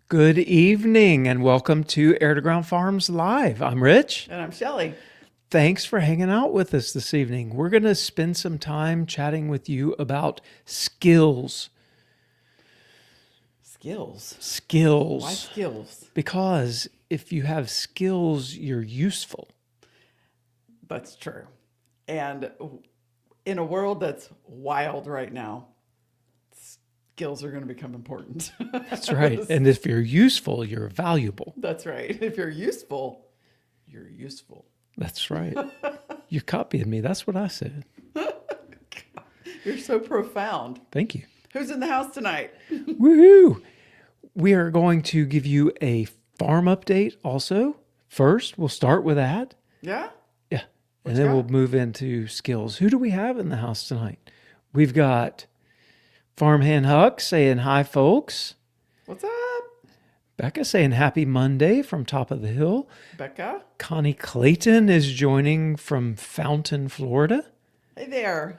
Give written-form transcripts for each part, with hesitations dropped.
Good evening and welcome to Air to Ground Farms Live. I'm Rich. And I'm Shelly. Thanks for hanging out with us this evening. We're going to spend some time chatting with you about skills. Skills. Why Skills. skills? Because if you have skills, you're useful. That's true. And in a world that's wild right now, skills are going to become important. That's right. And if you're useful, you're valuable. That's right. If you're useful, you're useful. That's right. You're copying me. That's what I said. You're so profound. Thank you. Who's in the house tonight? Woohoo! We are going to give you a farm update also. First, we'll start with that. Yeah? Yeah. What And you then we'll got? move into skills. Who do we have in the house tonight? We've got Farmhand Huck saying hi, folks. What's up, Becca saying happy Monday from top of the hill. Becca? Connie Clayton is joining from Fountain, Florida. Hey there.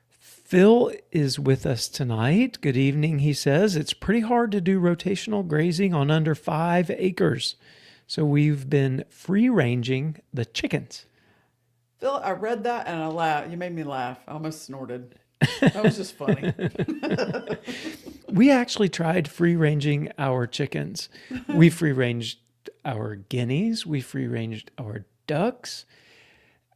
Phil is with us tonight. Good evening, he says. It's pretty hard to do rotational grazing on under 5 acres. So we've been free ranging the chickens. Phil, I read that and I laughed. You made me laugh. I almost snorted. That was just funny. We actually tried free ranging our chickens. We free ranged our guineas. We free ranged our ducks.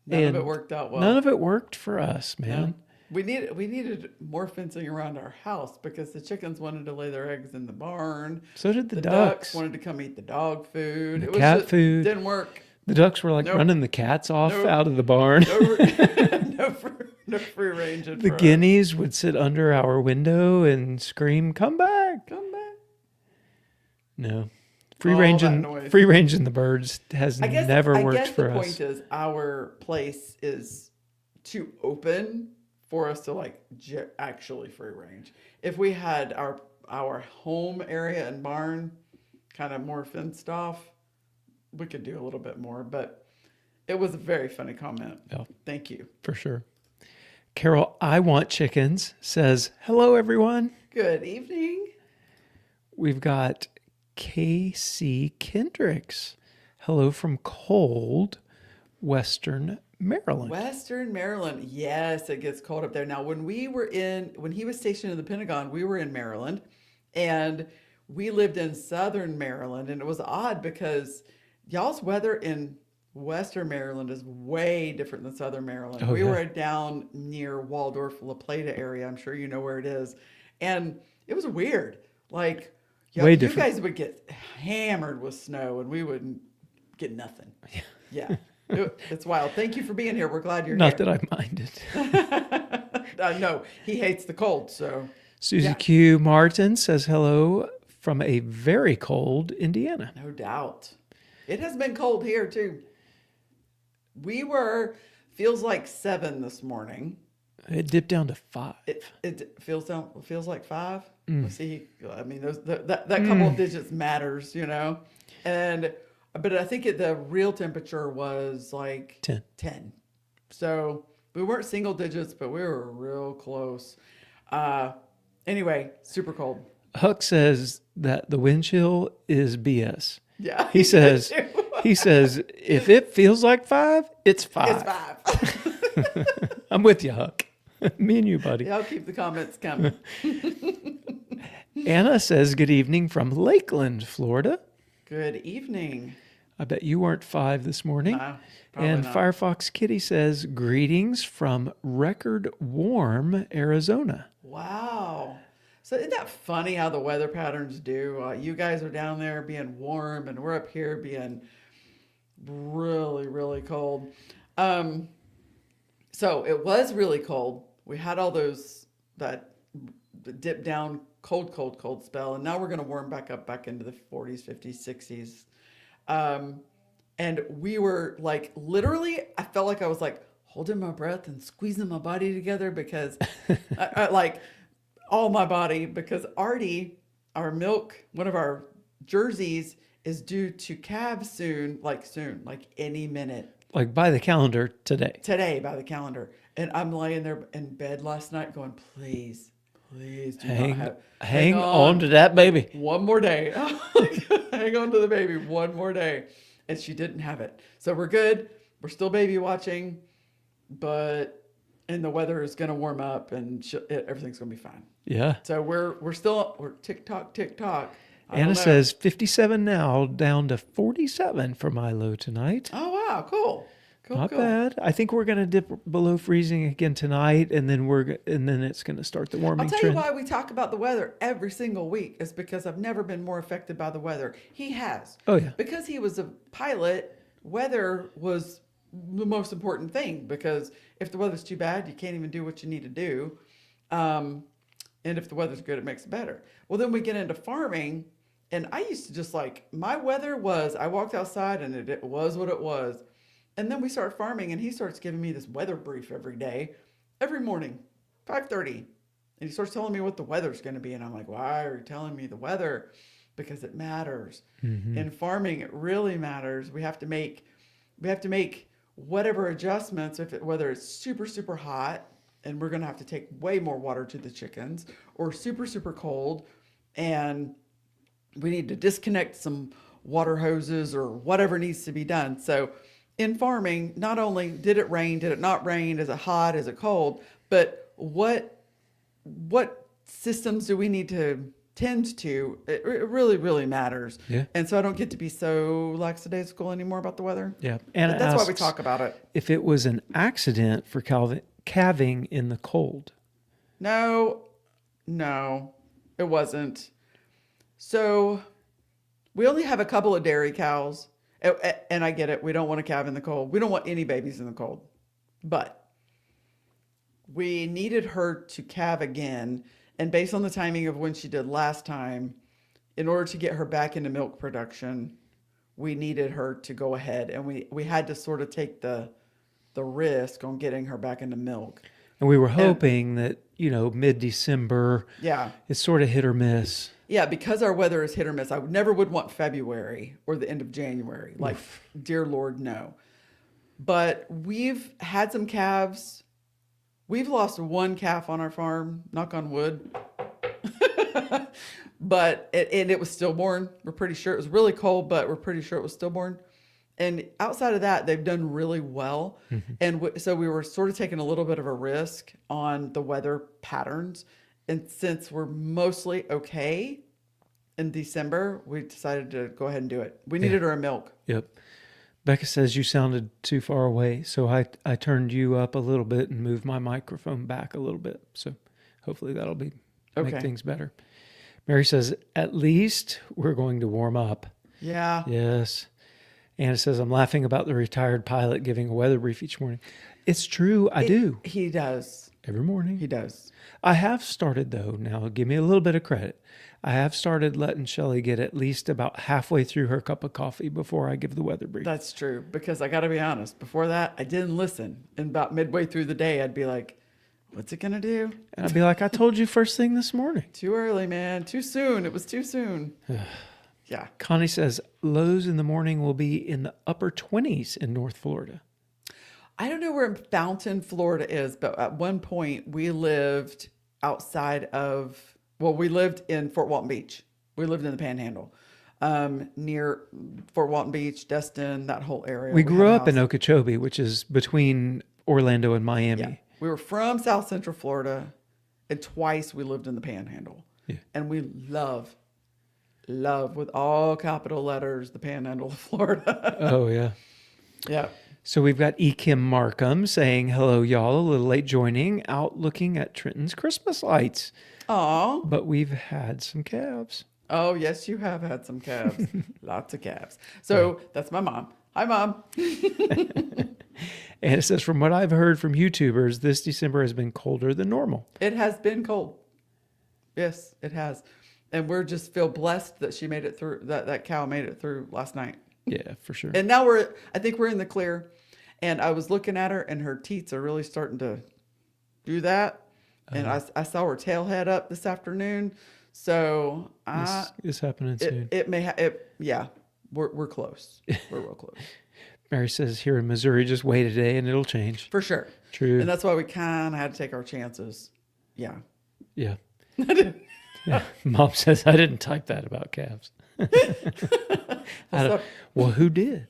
None of And it worked out well. none of it worked for us, man. No. We needed more fencing around our house because the chickens wanted to lay their eggs in the barn. So did the The ducks. wanted to come eat the dog food. The It was cat just, food. didn't work. The ducks were like Nope. running the cats off Nope. out of the barn. No free range. The guineas would sit under our window and scream, "Come back!" Come back. No, All that noise. free ranging the birds has never I worked guess for the us. point is our place is too open for us to actually free range. If we had our home area and barn kind of more fenced off, we could do a little bit more. But it was a very funny comment. Yeah, Thank you. for sure. Carol, I want chickens, says, hello, everyone. Good evening. We've got KC Kendricks. Hello from cold Western Maryland. Western Maryland. Yes, it gets cold up there. Now, when he was stationed in the Pentagon, we were in Maryland and we lived in Southern Maryland. And it was odd because y'all's weather in Western Maryland is way different than Southern Maryland. Oh, We yeah. were down near Waldorf, La Plata area. I'm sure you know where it is. And it was weird. Like, Way you different. guys would get hammered with snow and we wouldn't get nothing. Yeah. It's wild. Thank you for being here. We're glad you're Not here. that I minded. No, he hates the cold. So, Susie Yeah. Q. Martin says hello from a very cold Indiana. no doubt. It has been cold here too. Feels like 7 this morning. It dipped down to 5. It feels like 5. Let's see. I mean, that couple of digits matters, but I think the real temperature was like 10. 10. So we weren't single digits, but we were real close. Anyway, super cold. Huck says that the wind chill is BS. Yeah. He says, if it feels like 5, it's 5. It's 5. I'm with you, Huck. Me and you, buddy. Yeah, I'll keep the comments coming. Anna says, good evening from Lakeland, Florida. Good evening. I bet you weren't 5 this morning. No, probably And not. Firefox Kitty says, greetings from record warm Arizona. Wow. So isn't that funny how the weather patterns do? You guys are down there being warm, and we're up here being really, really cold. So it was really cold. We had all that dip down cold spell, and now we're going to warm back into the 40s, 50s, 60s. And we were like, literally, I felt like I was like holding my breath and squeezing my body together because like all my body, because Artie, our milk, one of our jerseys is due to calve soon, like any minute. Like by the calendar today. Today by the calendar. And I'm laying there in bed last night going, please, please do not Hang on to that baby. one more day. Hang on to the baby one more day. And she didn't have it. So we're good. We're still baby watching, and the weather is going to warm up and everything's going to be fine. Yeah. So we're tick tock. Anna says 57 now, down to 47 for my low tonight. Oh, wow. Cool. Not bad. I think we're going to dip below freezing again tonight, and then it's going to start the warming I'll tell trend. you why we talk about the weather every single week is because I've never been more affected by the weather. He has. Oh, yeah. Because he was a pilot, weather was the most important thing, because if the weather's too bad, you can't even do what you need to do. And if the weather's good, it makes it better. Well, then we get into farming, and I used to just my weather was, I walked outside and it was what it was. And then we start farming, and he starts giving me this weather brief every day, every morning, 5:30. And he starts telling me what the weather's going to be. And I'm like, why are you telling me the weather? Because it matters. Mm-hmm. In farming, it really matters. We have to make whatever adjustments, whether it's super, super hot, and we're going to have to take way more water to the chickens, or super, super cold, and we need to disconnect some water hoses or whatever needs to be done. So in farming, not only did it rain, did it not rain, is it hot, is it cold, but what systems do we need to tend to? It really, really matters. Yeah. And so I don't get to be so lackadaisical anymore about the weather. Yeah. And that's why we talk about it. If it was an accident for calving in the cold. No, it wasn't. So we only have a couple of dairy cows. And I get it. We don't want to calve in the cold. We don't want any babies in the cold. But we needed her to calve again. And based on the timing of when she did last time, in order to get her back into milk production, we needed her to go ahead. And we had to sort of take the risk on getting her back into milk. And we were hoping that, mid-December, it's sort of hit or miss. Yeah, because our weather is hit or miss. I never would want February or the end of January. Dear Lord, no. But we've had some calves. We've lost one calf on our farm, knock on wood. But it was stillborn. We're pretty sure. It was really cold, but we're pretty sure it was stillborn. And outside of that, they've done really well. Mm-hmm. And so we were sort of taking a little bit of a risk on the weather patterns. And since we're mostly okay in December, we decided to go ahead and do it. We needed her a milk. Yep. Becca says you sounded too far away. So I turned you up a little bit and moved my microphone back a little bit. So hopefully that'll make things better. Mary says, at least we're going to warm up. Yeah. Yes. Anna says, I'm laughing about the retired pilot giving a weather brief each morning. It's true. I do. He does. Every morning. He does. I have started, though, now give me a little bit of credit. I have started letting Shelley get at least about halfway through her cup of coffee before I give the weather brief. That's true, because I got to be honest. Before that, I didn't listen. And about midway through the day, I'd be like, what's it going to do? And I'd be like, I told you first thing this morning. Too early, man. Too soon. It was too soon. Yeah. Connie says, lows in the morning will be in the upper 20s in North Florida. I don't know where Fountain, Florida is, but at one point we lived we lived in Fort Walton Beach. We lived in the Panhandle, near Fort Walton Beach, Destin, that whole area. We grew up in Okeechobee, which is between Orlando and Miami. Yeah. We were from South Central Florida, and twice we lived in the Panhandle. Yeah. And we love with all capital letters, the Panhandle of Florida. Oh, yeah. Yeah. So we've got E. Kim Markham saying, hello, y'all, a little late joining, out looking at Trenton's Christmas lights. Aw. But we've had some calves. Oh, yes, you have had some calves. Lots of calves. So that's my mom. Hi, Mom. And it says, from what I've heard from YouTubers, this December has been colder than normal. It has been cold. Yes, it has. And we're just feel blessed that she made it through, that cow made it through last night. Yeah, for sure. And now I think we're in the clear. And I was looking at her, and her teats are really starting to do that. And I saw her tail head up this afternoon. So it's happening soon. It may we're close. We're real close. Mary says here in Missouri, just wait a day and it'll change. For sure. True. And that's why we kind of had to take our chances. Yeah. Yeah. Yeah. Mom says I didn't type that about calves. I don't, So, well, who did?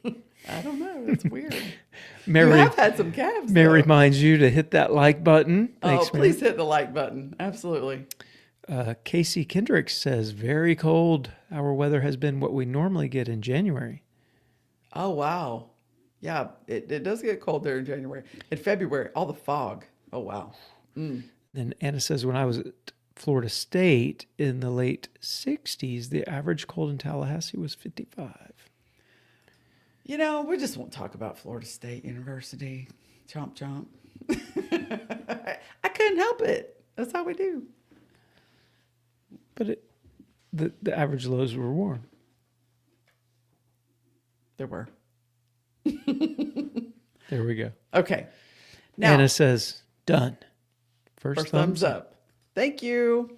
I don't know. That's weird. You Mary, have had some calves, Mary though. reminds you to hit that like button. Oh, Thanks, Mary. please hit the like button. Absolutely. Casey Kendricks says, very cold. Our weather has been what we normally get in January. Oh, wow. Yeah, it does get cold there in January. In February, all the fog. Oh, wow. Then Anna says, when I was at Florida State in the late 60s, the average cold in Tallahassee was 55. We just won't talk about Florida State University. Chomp, chomp. I couldn't help it. That's how we do. But the average lows were warm. There were. There we go. Okay. Now, Anna says, done. first thumbs up. Thank you.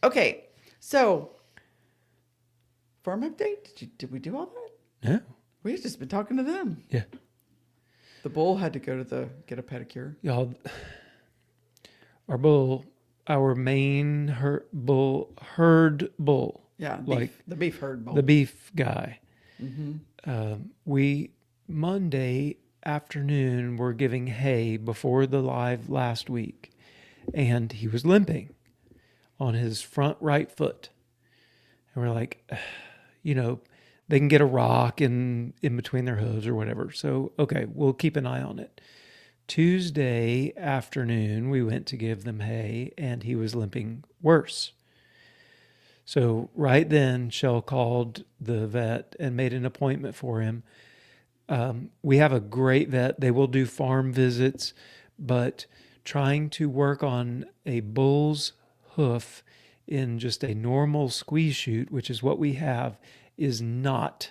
Okay. So, farm update. Did we do all that? No. We've just been talking to them. Yeah. The bull had to go to get a pedicure. Y'all, our main herd bull, Yeah, like the beef herd bull. the beef guy. Mm-hmm. We Monday afternoon were giving hay before the live last week, and he was limping on his front right foot. And we're like, they can get a rock in between their hooves or whatever. So, okay, we'll keep an eye on it. Tuesday afternoon, we went to give them hay, and he was limping worse. So right then, Shell called the vet and made an appointment for him. We have a great vet. They will do farm visits, but trying to work on a bull's hoof in just a normal squeeze chute, which is what we have, is not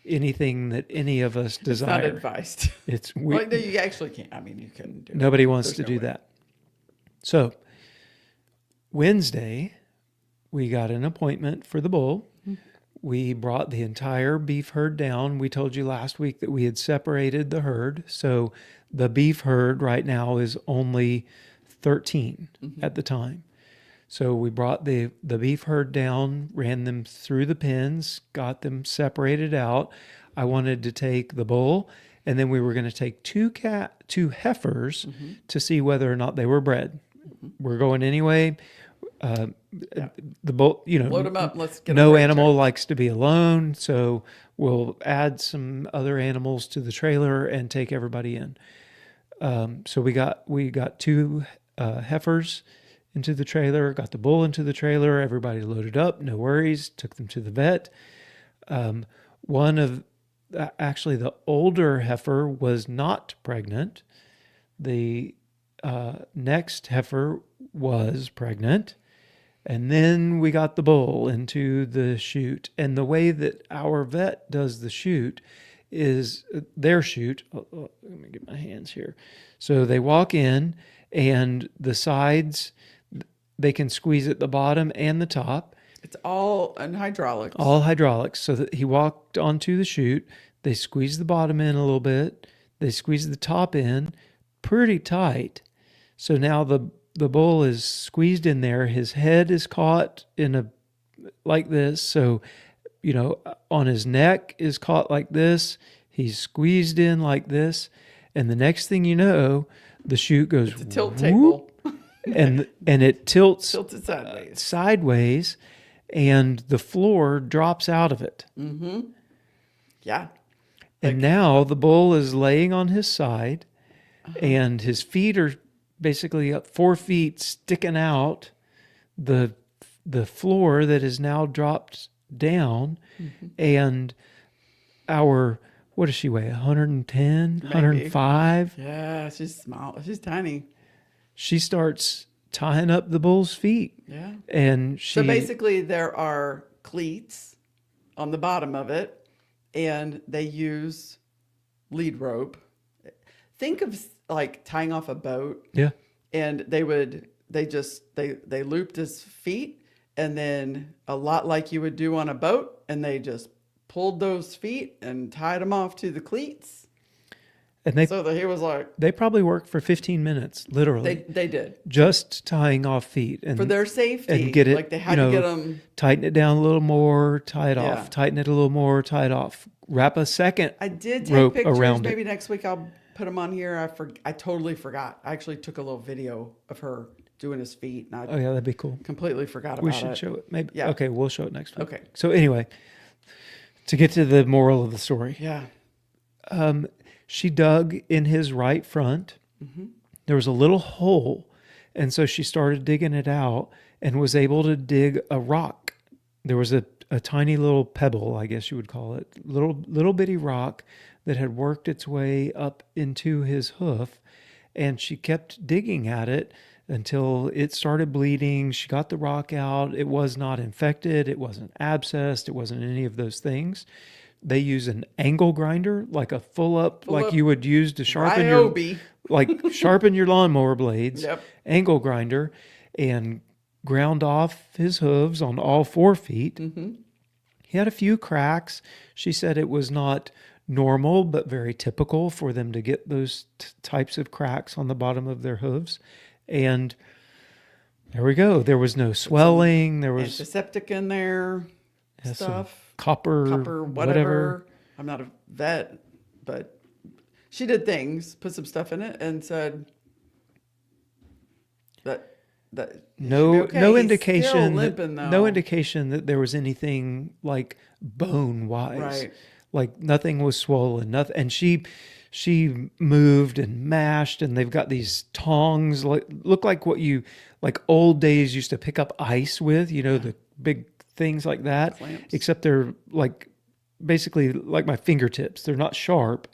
anything that any of us desire. It's not advised. Well, no, you actually can't. I mean, you can do it. Nobody wants There's to no do way. that. So Wednesday, we got an appointment for the bull. We brought the entire beef herd down. We told you last week that we had separated the herd. So the beef herd right now is only 13 at the time. So we brought the beef herd down, ran them through the pens, got them separated out. I wanted to take the bull, and then we were going to take two heifers to see whether or not they were bred. We're going anyway. Yeah. The bull, Load them up. Let's get no them animal checked. likes to be alone, so we'll add some other animals to the trailer and take everybody in. So we got two heifers into the trailer, got the bull into the trailer. Everybody loaded up, no worries. Took them to the vet. Actually, the older heifer was not pregnant. The next heifer was pregnant. And then we got the bull into the chute. And the way that our vet does the chute is their chute. Let me get my hands here. So they walk in, and the sides, they can squeeze at the bottom and the top. It's all in hydraulics. All hydraulics. So that he walked onto the chute. They squeeze the bottom in a little bit. They squeeze the top in pretty tight. So now the bull is squeezed in there. His head is caught like this. So, on his neck is caught like this. He's squeezed in like this. And the next thing you know, the chute goes It's a tilt whoop, table. and it tilts Tilted sideways. sideways, and the floor drops out of it. Yeah. And now the bull is laying on his side, and his feet are basically up 4 feet sticking out the floor that is now dropped down. And what does she weigh? 110, 105? Yeah, she's small. She's tiny. She starts tying up the bull's feet. Yeah. And So basically, there are cleats on the bottom of it, and they use lead rope. Think of like tying off a boat. Yeah. And they looped his feet, and then a lot like you would do on a boat, and they just pulled those feet and tied them off to the cleats. And they So that he was like, they probably worked for 15 minutes, literally, they did just tying off feet for and their safety. get it, Like they had to get them. tighten it down a little more, tie it Yeah. off, tighten it a little more, tie it off, wrap a second I did take rope pictures. around it. Maybe next week I'll put them on here. I totally forgot. I actually took a little video of her doing his feet, and Oh I yeah, that'd be cool. completely forgot We about should it. show it. Maybe. Yeah. Okay, we'll show it next week. Okay. So anyway, to get to the moral of the story, Yeah. she dug in his right front. There was a little hole, and so she started digging it out and was able to dig a rock. There was a tiny little pebble, I guess you would call it, little bitty rock that had worked its way up into his hoof, and she kept digging at it until it started bleeding. She got the rock out. It was not infected. It wasn't abscessed. It wasn't any of those things. They use an angle grinder, like a full up, like up you would use to sharpen Ryobi. sharpen your lawnmower blades. Yep. Angle grinder, and ground off his hooves on all 4 feet. He had a few cracks. She said it was not normal, but very typical for them to get those types of cracks on the bottom of their hooves. And there we go. There was no swelling. There was Antiseptic in there. some Stuff. copper, whatever. I'm not a vet, but she did things, put some stuff in it, and said that it should be okay. No He's indication still that, limping, though. no indication that there was anything like bone wise. Right. Like nothing was swollen. Nothing. And she moved and mashed, and they've got these tongs look like what you like old days used to pick up ice with. The big things like that. Clamps. Except they're like basically like my fingertips. They're not sharp.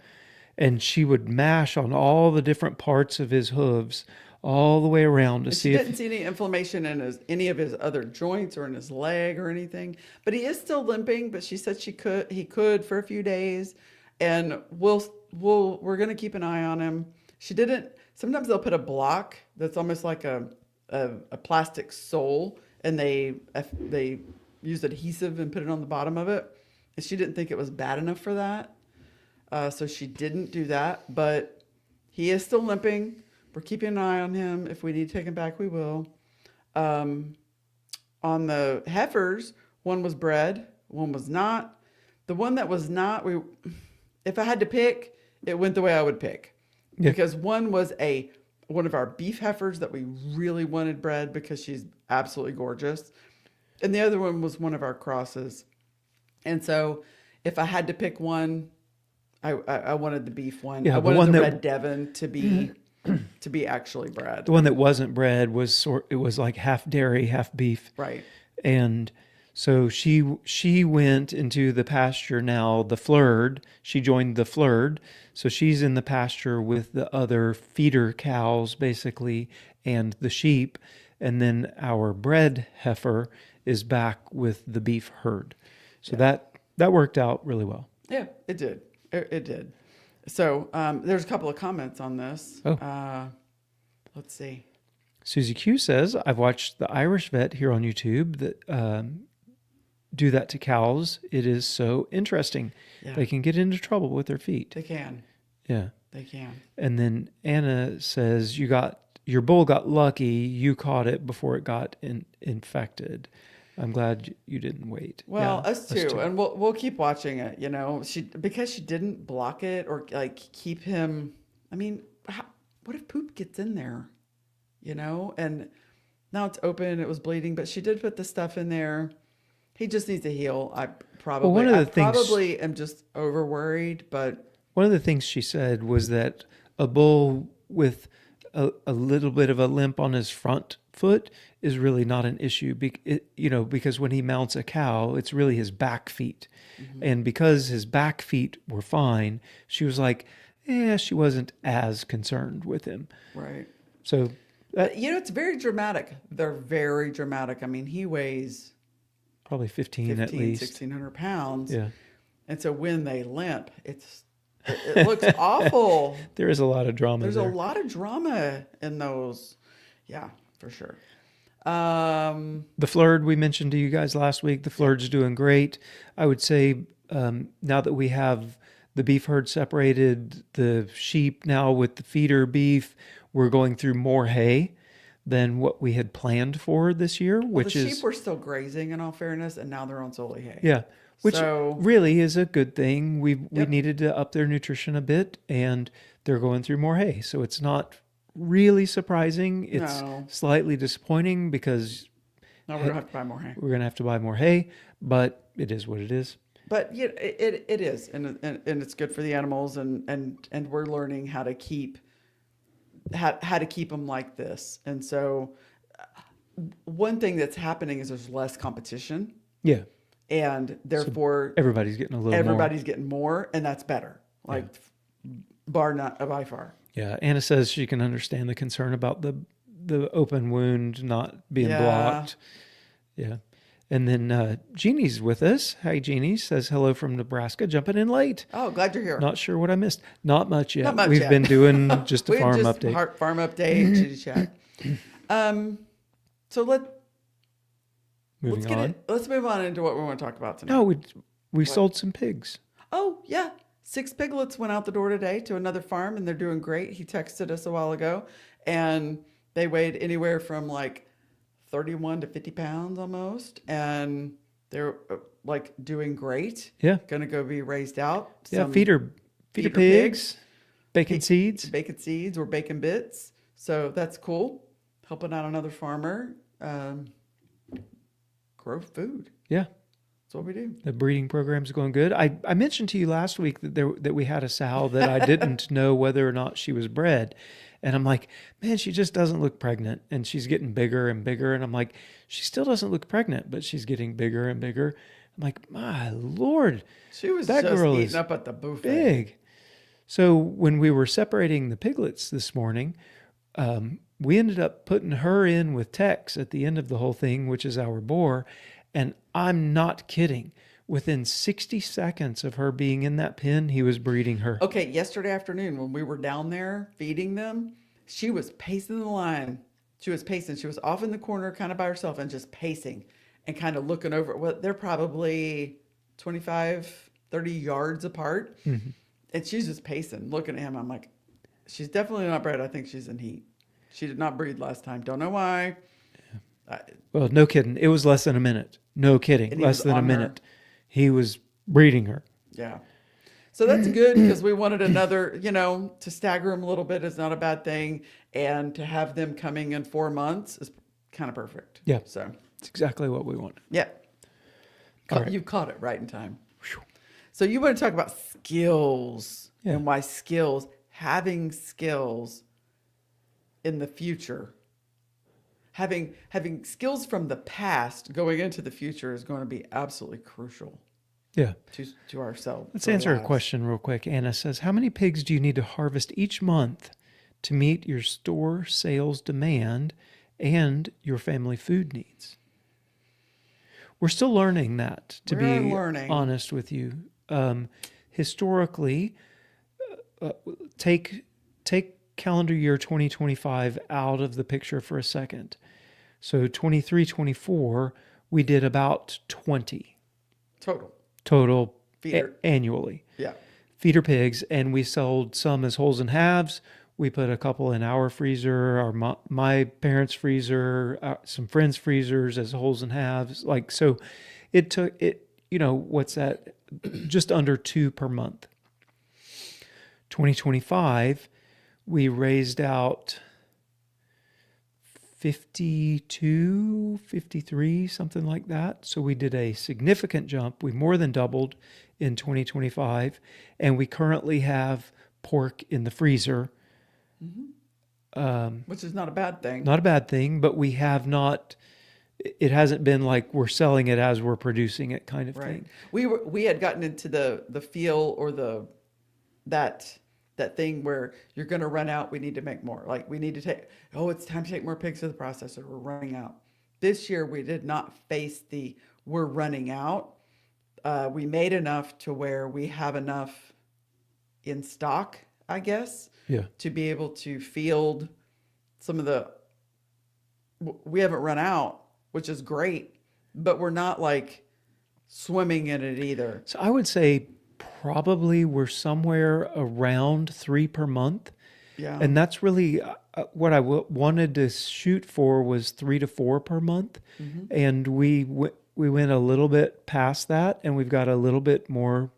And she would mash on all the different parts of his hooves all the way around to And see she if didn't see any inflammation in any of his other joints or in his leg or anything. But he is still limping. But she said he could for a few days, and we're gonna keep an eye on him. She didn't. Sometimes they'll put a block that's almost like a plastic sole, and they use adhesive and put it on the bottom of it. And she didn't think it was bad enough for that, so she didn't do that. But he is still limping. We're keeping an eye on him. If we need to take him back, we will. On the heifers, one was bred, one was not. The one that was not, if I had to pick, it went the way I would pick. Yeah. Because one was one of our beef heifers that we really wanted bred because she's absolutely gorgeous. And the other one was one of our crosses. And so if I had to pick one, I wanted the beef one. Yeah, I the wanted one the that- red Devon to be actually bred. the one that wasn't bred it was like half dairy, half beef. Right. And so she went into the pasture now, the flurred. She joined the flurred. So she's in the pasture with the other feeder cows, basically, and the sheep. And then our bred heifer is back with the beef herd. So that worked out really well. Yeah, it did. It did. So there's a couple of comments on this. Oh. Let's see. Susie Q says, I've watched the Irish vet here on YouTube that do that to cows. It is so interesting. Yeah. They can get into trouble with their feet. They can. Yeah. They can. And then Anna says, your bull got lucky. You caught it before it got infected. I'm glad you didn't wait. Well, Yeah, us too. And we'll keep watching it, because she didn't block it or like keep him. I mean, what if poop gets in there, and now it's open, it was bleeding, but she did put the stuff in there. He just needs to heal. I probably am just over worried, but one of the things she said was that a bull with a little bit of a limp on his front foot is really not an issue, because when he mounts a cow, it's really his back feet. Mm-hmm. And because his back feet were fine, she was like, she wasn't as concerned with him. Right. So, it's very dramatic. They're very dramatic. I mean, he weighs probably 15 at least. 1,600 pounds. Yeah. And so when they limp, it looks awful. There is a lot of drama There's there. a lot of drama in those. Yeah, for sure. The flurred we mentioned to you guys last week, the flurred's doing great. I would say now that we have The beef herd separated the sheep now with the feeder beef. We're going through more hay than what we had planned for this year, Well, the which sheep is, were still grazing in all fairness, and now they're on solely hay. yeah, which So, really is a good thing. We yep. needed to up their nutrition a bit, and they're going through more hay. So it's not really surprising. It's No. slightly disappointing because Now we're gonna have to buy more hay. we're going to have to buy more hay, but it is what it is. But yeah, it is, and it's good for the animals, and we're learning how to keep how to keep them like this. And so, one thing that's happening is there's less competition, Yeah. and So therefore everybody's getting a little more. everybody's getting more, and that's better. Like bar not by far. Yeah. Anna says she can understand the concern about the open wound not being Yeah. blocked. Yeah. And then Jeannie's with us. Hi, Jeannie. Says hello from Nebraska. Jumping in late. Oh, glad you're here. Not sure what I missed. Not much yet. Not much We've yet. been doing just a We've farm just update. farm update, chitty chat. So Moving on. let's move on into what we want to talk about tonight. No, we sold some pigs. Oh, yeah. 6 piglets went out the door today to another farm, and they're doing great. He texted us a while ago, and they weighed anywhere from like 31 to 50 pounds almost, and they're like doing great. Yeah. Gonna go be raised out. Yeah. Some Feeder feeder pigs, bacon pe- seeds. bacon seeds or bacon bits. So that's cool. Helping out another farmer grow food. Yeah. That's what we do. The breeding program's going good. I mentioned to you last week that we had a sow that I didn't know whether or not she was bred. And I'm like, man, she just doesn't look pregnant. And she's getting bigger and bigger. And I'm like, she still doesn't look pregnant, but she's getting bigger and bigger. I'm like, my Lord, She was that just girl eating is up at the buffet. big. So when we were separating the piglets this morning, we ended up putting her in with Tex at the end of the whole thing, which is our boar. And I'm not kidding. Within 60 seconds of her being in that pen, he was breeding her. Okay, yesterday afternoon when we were down there feeding them, she was pacing the line. She was pacing. She was off in the corner kind of by herself and just pacing and kind of looking over. Well, they're probably 25, 30 yards apart. Mm-hmm. And she's just pacing, looking at him. I'm like, she's definitely not bred. I think she's in heat. She did not breed last time. Don't know why. Well, no kidding. It was less than a minute. No kidding. And he Less was than a on her. minute. He was breeding her. Yeah. So that's good because we wanted another, to stagger them a little bit is not a bad thing. And to have them coming in 4 months is kind of perfect. Yeah. So, It's exactly what we want. yeah. All right. You caught it right in time. So you want to talk about skills Yeah. and why having skills in the future, having skills from the past going into the future is going to be absolutely crucial Yeah. to ourselves. Let's to our answer a lives. question real quick. Anna says, how many pigs do you need to harvest each month to meet your store sales demand and your family food needs? We're still learning that, to We're be learning. honest with you. Historically, take calendar year 2025 out of the picture for a second. So 23, 24, we did about 20 total Feeder. annually. Yeah. Feeder pigs, and we sold some as wholes and halves. We put a couple in our freezer, my parents' freezer, some friends' freezers as wholes and halves. Like, so it took it, what's that? Just under 2 per month. 2025, we raised out 52, 53, something like that. So we did a significant jump. We more than doubled in 2025, and we currently have pork in the freezer. Which is not a bad thing. Not a bad thing, but we have not, it hasn't been like we're selling it as we're producing it kind of Right. thing. We had gotten into the feel or that thing where you're going to run out. We need to make more. Like we need to it's time to take more pigs to the processor. We're running out. This year we did not face we're running out. We made enough to where we have enough in stock, I guess, Yeah. to be able to field some of we haven't run out, which is great, but we're not like swimming in it either. So I would say probably we're somewhere around 3 per month. Yeah. And that's really what I wanted to shoot for was 3 to 4 per month. Hmm. And we went a little bit past that, and we've got a little bit more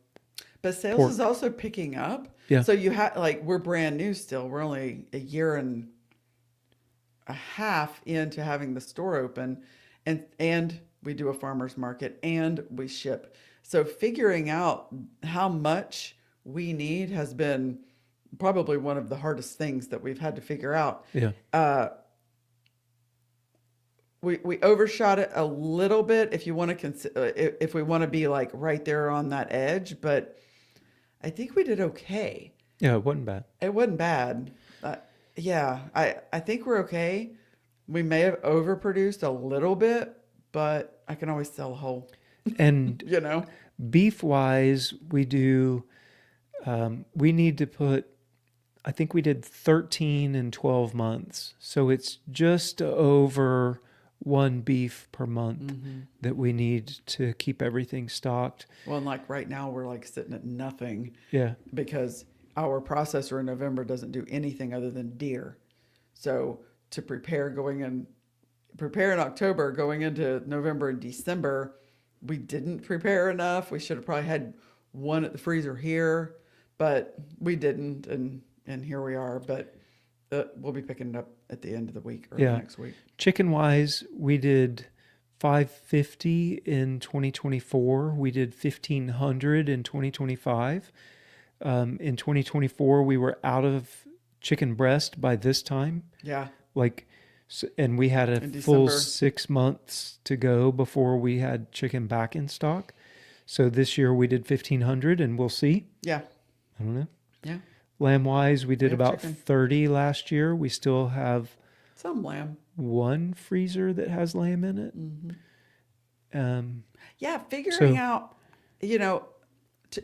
But sales is pork. also picking up. Yeah. So you have like we're brand new still. We're only a year and a half into having the store open, and we do a farmer's market and we ship. So figuring out how much we need has been probably one of the hardest things that we've had to figure out. Yeah. Uh, we overshot it a little bit if you want to if we want to be like right there on that edge, but I think we did okay. Yeah, it wasn't bad. It wasn't bad. Uh, yeah, I think we're okay. We may have overproduced a little bit, but I can always sell a whole, And you know? beef wise, we need to put, I think we did 13 in 12 months. So it's just over one beef per month that we need to keep everything stocked. Well, and like right now, we're like sitting at nothing Yeah. because our processor in November doesn't do anything other than deer. So to prepare in October, going into November and December, we didn't prepare enough. We should have probably had one at the freezer here, but we didn't, and here we are. But we'll be picking it up at the end of the week or Yeah. next week. Chicken wise, we did 550 in 2024. We did 1500 in 2025. In 2024, we were out of chicken breast by this time. Yeah, Like, and we had a in full December. 6 months to go before we had chicken back in stock. So this year we did 1500, and we'll see. Yeah, I don't know. yeah, Lamb wise, we did have about chicken. 30 last year. We still have some lamb. one freezer that has lamb in it. Yeah, figuring So out, you know,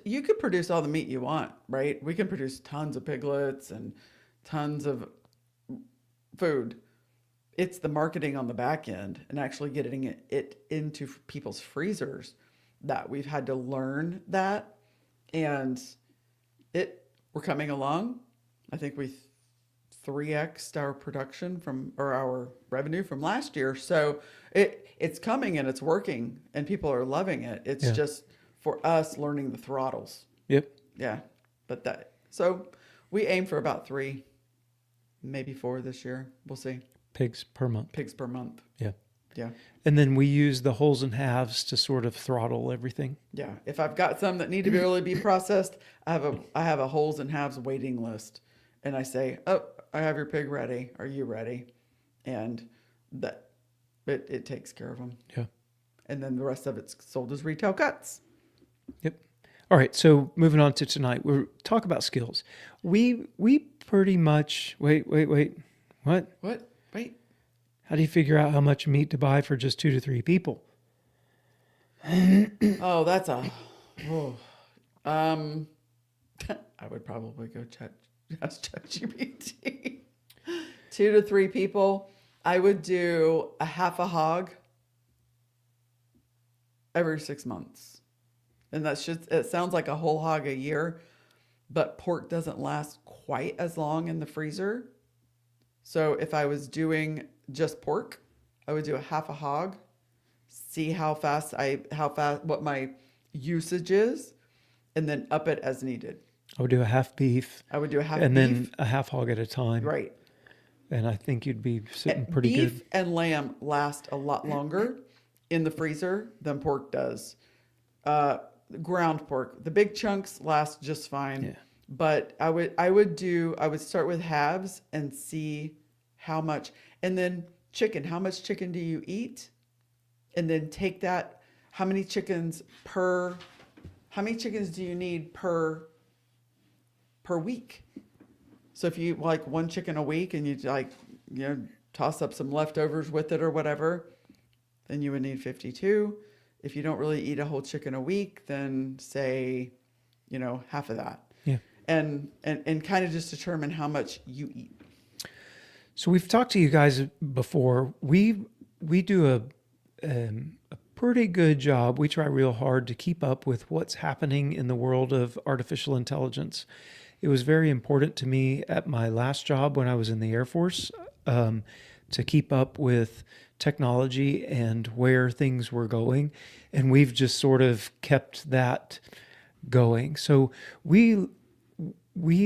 you could produce all the meat you want, right? We can produce tons of piglets and tons of food. It's the marketing on the back end and actually getting it into people's freezers that we've had to learn that. And we're coming along. I think we 3x'd our production or our revenue from last year. So it's coming and it's working and people are loving it. It's yeah. just for us learning the throttles. Yep. Yeah. So we aim for about 3, maybe 4 this year. We'll see. Pigs per month. Pigs per month. Yeah. Yeah. And then we use the wholes and halves to sort of throttle everything. Yeah. If I've got some that need to really be processed, I have a wholes and halves waiting list. And I say, oh, I have your pig ready. Are you ready? And that it takes care of them. Yeah. And then the rest of it's sold as retail cuts. Yep. All right. So moving on to tonight, we'll talk about skills. We pretty much wait. What? What? Wait. How do you figure out how much meat to buy for just 2 to 3 people? Oh, that's I would probably go ask ChatGPT. 2 to 3 people. I would do a half a hog every 6 months. And it sounds like a whole hog a year, but pork doesn't last quite as long in the freezer. So if I was doing just pork, I would do a half a hog, see what my usage is, and then up it as needed. I would do a half beef I would do a half and beef. then a half hog at a time. Right. And I think you'd be sitting pretty Beef good. and lamb last a lot longer in the freezer than pork does. Ground pork, the big chunks last just fine. Yeah. But I would start with halves and see how much, and then chicken. How much chicken do you eat? And then take that. How many chickens do you need per week? So if you like one chicken a week and you toss up some leftovers with it or whatever, then you would need 52. If you don't really eat a whole chicken a week, then say, half of that. Yeah. And kind of just determine how much you eat. So we've talked to you guys before. We do a pretty good job. We try real hard to keep up with what's happening in the world of artificial intelligence. It was very important to me at my last job when I was in the Air Force, to keep up with technology and where things were going. And we've just sort of kept that going. So we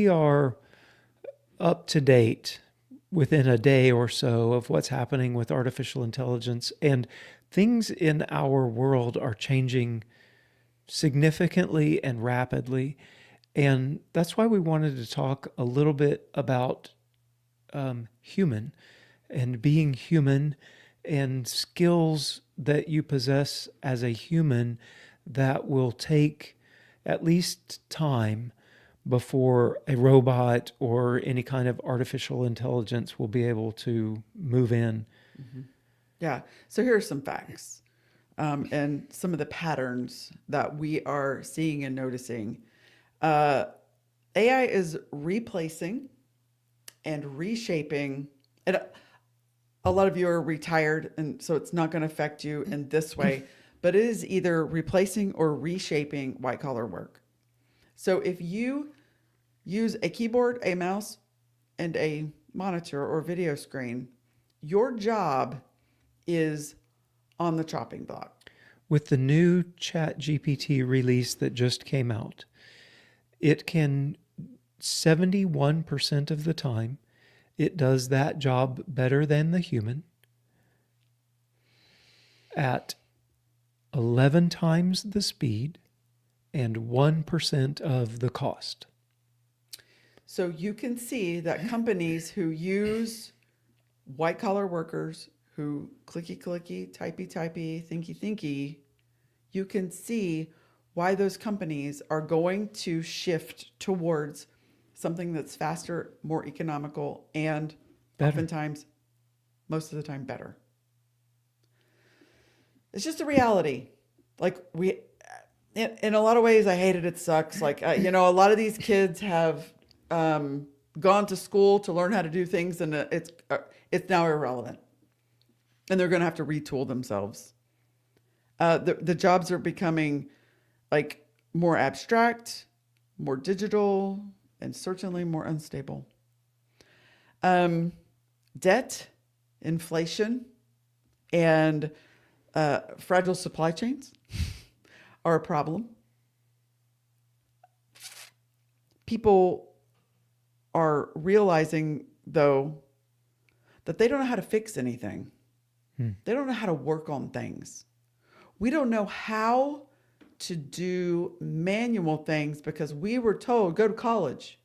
are up to date within a day or so of what's happening with artificial intelligence, and things in our world are changing significantly and rapidly. And that's why we wanted to talk a little bit about human and being human and skills that you possess as a human that will take at least time before a robot or any kind of artificial intelligence will be able to move in. Yeah. So here are some facts, and some of the patterns that we are seeing and noticing. Uh, AI is replacing and reshaping. And a lot of you are retired, and so it's not going to affect you in this way, but it is either replacing or reshaping white collar work. So if you use a keyboard, a mouse, and a monitor or video screen, your job is on the chopping block. With the new Chat GPT release that just came out, it can 71% of the time, it does that job better than the human at 11 times the speed and 1% of the cost. So you can see that companies who use white collar workers who clicky clicky, typey typey, thinky thinky, you can see why those companies are going to shift towards something that's faster, more economical, and Better. oftentimes, most of the time, better. It's just a reality. Like in a lot of ways, I hate it. It sucks. Like, a lot of these kids have gone to school to learn how to do things, and it's now irrelevant, and they're going to have to retool themselves. The jobs are becoming like more abstract, more digital, and certainly more unstable. Debt, inflation, and fragile supply chains are a problem. People are realizing, though, that they don't know how to fix anything. They don't know how to work on things. We don't know how to do manual things because we were told, go to college.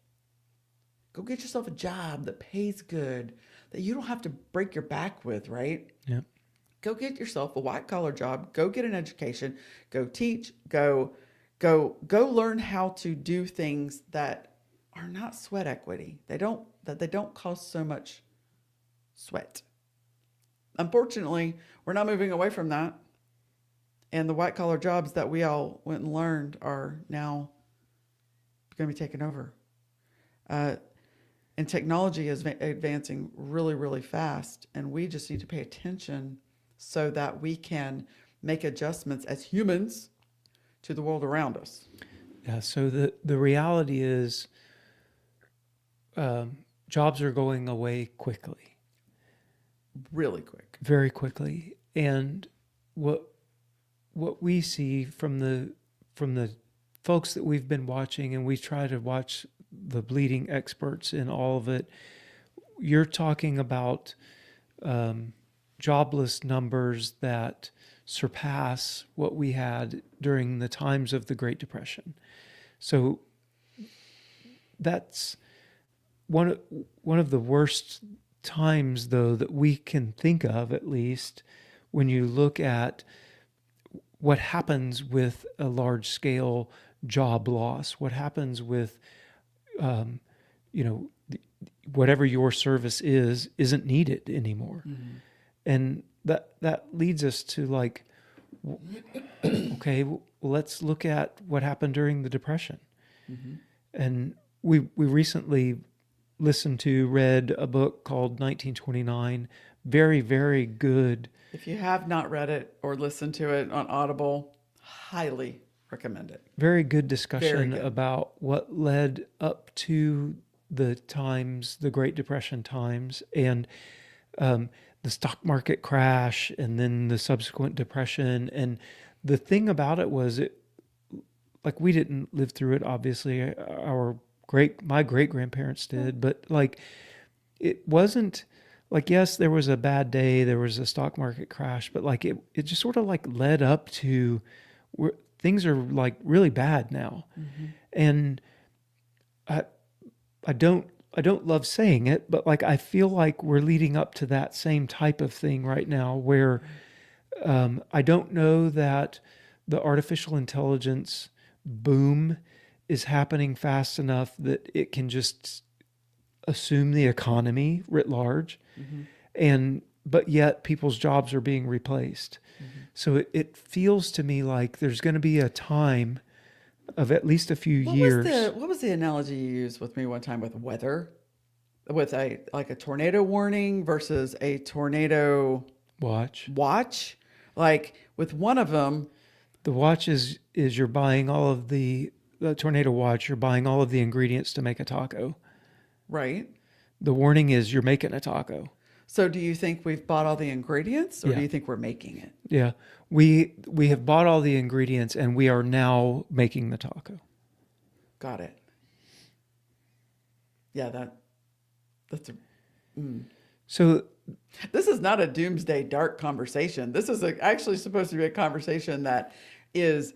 Go get yourself a job that pays good, that you don't have to break your back with, right? Yep. Go get yourself a white collar job. Go get an education. Go teach. Go learn how to do things that are not sweat equity. They don't cost so much sweat. Unfortunately, we're not moving away from that. And the white collar jobs that we all went and learned are now going to be taken over. And technology is advancing really, really fast. And we just need to pay attention so that we can make adjustments as humans to the world around us. Yeah, so the reality is jobs are going away quickly. Really quick. Very quickly. And what we see from the folks that we've been watching, and we try to watch the bleeding experts in all of it, you're talking about jobless numbers that surpass what we had during the times of the Great Depression. So that's one of the worst times, though, that we can think of, at least, when you look at what happens with a large scale job loss, what happens with, whatever your service isn't needed anymore. Mm-hmm. And that leads us to like, okay, well, let's look at what happened during the Depression. Mm-hmm. And we recently read a book called 1929. Very, very good. If you have not read it or listened to it on Audible, highly recommend it. Very good Very discussion good. about what led up to the times, the Great Depression times, and um, the stock market crash, and then the subsequent depression. And the thing about it was, like, we didn't live through it. Obviously, my great grandparents did, but like it wasn't like, yes, there was a bad day, there was a stock market crash, but like it just sort of like led up to where things are like really bad now. Mm-hmm. And I I don't I don't love saying it, but like I feel like we're leading up to that same type of thing right now where I don't know that the artificial intelligence boom is happening fast enough that it can just assume the economy writ large, Mm-hmm. and but yet people's jobs are being replaced. Mm-hmm. So it feels to me like there's going to be a time of at least a few What was years. the analogy you used with me one time with weather? With a like a tornado warning versus a tornado Watch. watch? Like with one of them, The watch is you're buying all of the tornado watch, you're buying all of the ingredients to make a taco. right? The warning is you're making a taco. So do you think we've bought all the ingredients or do Yeah. you think we're making it? Yeah. We have bought all the ingredients and we are now making the taco. Got it. Yeah, that's a, So this is not a doomsday dark conversation. This is actually supposed to be a conversation that is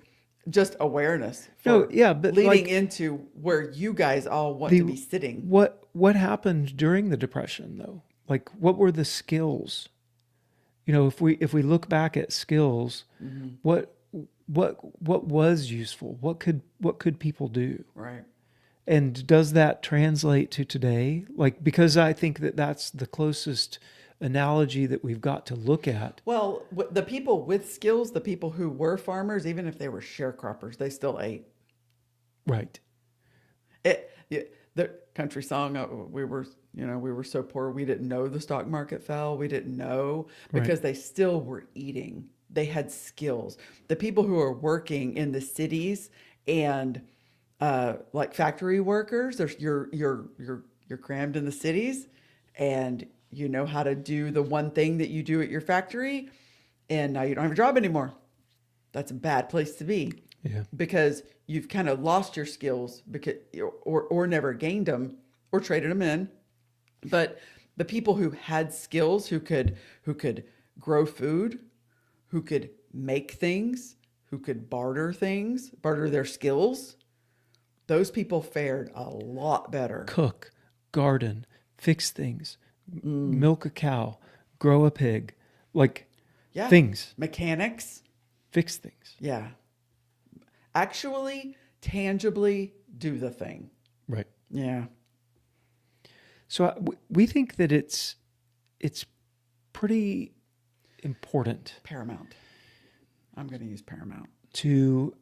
just awareness no, for yeah, but leading like into where you guys all want to the be sitting. what happened during the depression though? Like what were the skills? You know, if we look back at skills, Mm-hmm. what what was useful? What could people do? Right. And does that translate to today? Like, because I think that that's the closest analogy that we've got to look at. Well, the people with skills, the people who were farmers, even if they were sharecroppers, they still ate. Right. The country song, we were so poor we didn't know the stock market fell. We didn't know Right. because they still were eating. They had skills. The people who are working in the cities and like factory workers, you're crammed in the cities, and you know how to do the one thing that you do at your factory, and now you don't have a job anymore. That's a bad place to be Yeah. because you've kind of lost your skills because or never gained them or traded them in. But the people who had skills, who could grow food, who could make things, who could barter their skills, those people fared a lot better. Cook, garden, fix things, milk a cow, grow a pig, like Yeah. things, Mechanics. fix things. Yeah. Actually, tangibly do the thing. Right. Yeah. So we think that it's pretty important Paramount. I'm going to use paramount. to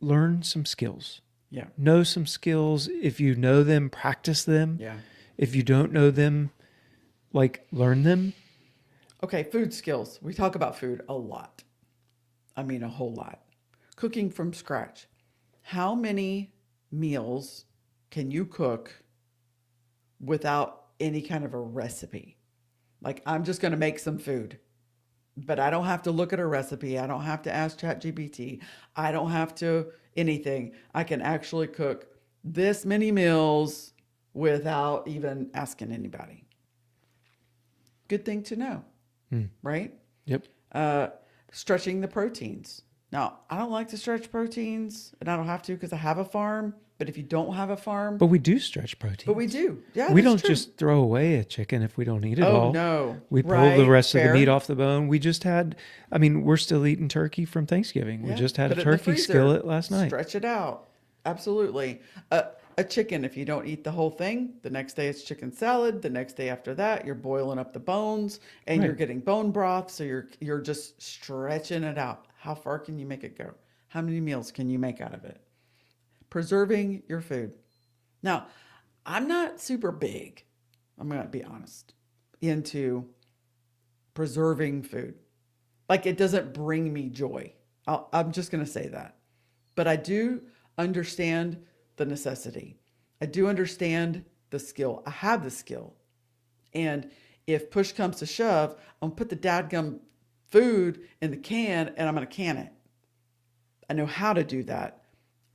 learn some skills. Yeah. Know some skills. If you know them, practice them. Yeah. If you don't know them, like learn them. Okay, food skills. We talk about food a lot. I mean, a whole lot. Cooking from scratch. How many meals can you cook without any kind of a recipe? Like, I'm just going to make some food, but I don't have to look at a recipe. I don't have to ask ChatGPT. I don't have to anything. I can actually cook this many meals without even asking anybody. Good thing to know, right? Yep. Stretching the proteins. Now, I don't like to stretch proteins, and I don't have to because I have a farm. But if you don't have a farm, But we do stretch protein. but we do. Yeah, We that's don't true. just throw away a chicken if we don't eat it Oh, all. no. We pull the Right, rest of the fair. meat off the bone. We just had, I mean, we're still eating turkey from Thanksgiving. We Yeah, just had put a it in the turkey freezer. skillet last night. Stretch it out. Absolutely. A chicken, if you don't eat the whole thing, the next day it's chicken salad. The next day after that, you're boiling up the bones and you're Right. getting bone broth. So you're just stretching it out. How far can you make it go? How many meals can you make out of it? Preserving your food. Now, I'm not super big, I'm going to be honest, into preserving food. Like it doesn't bring me joy. I'm just going to say that. But I do understand the necessity. I do understand the skill. I have the skill. And if push comes to shove, I'm going to put the dadgum food in the can and I'm going to can it. I know how to do that.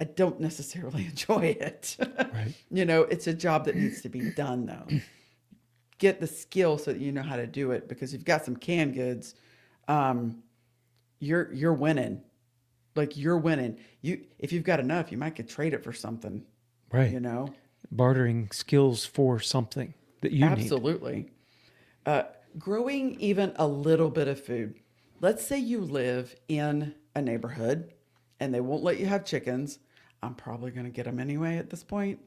I don't necessarily enjoy it. Right. It's a job that needs to be done though. Get the skill so that you know how to do it, because you've got some canned goods, you're winning. Like you're winning. If you've got enough, you might could trade it for something. Right. You know, Bartering skills for something that you need. absolutely. Uh, Growing even a little bit of food. Let's say you live in a neighborhood and they won't let you have chickens. I'm probably going to get them anyway at this point.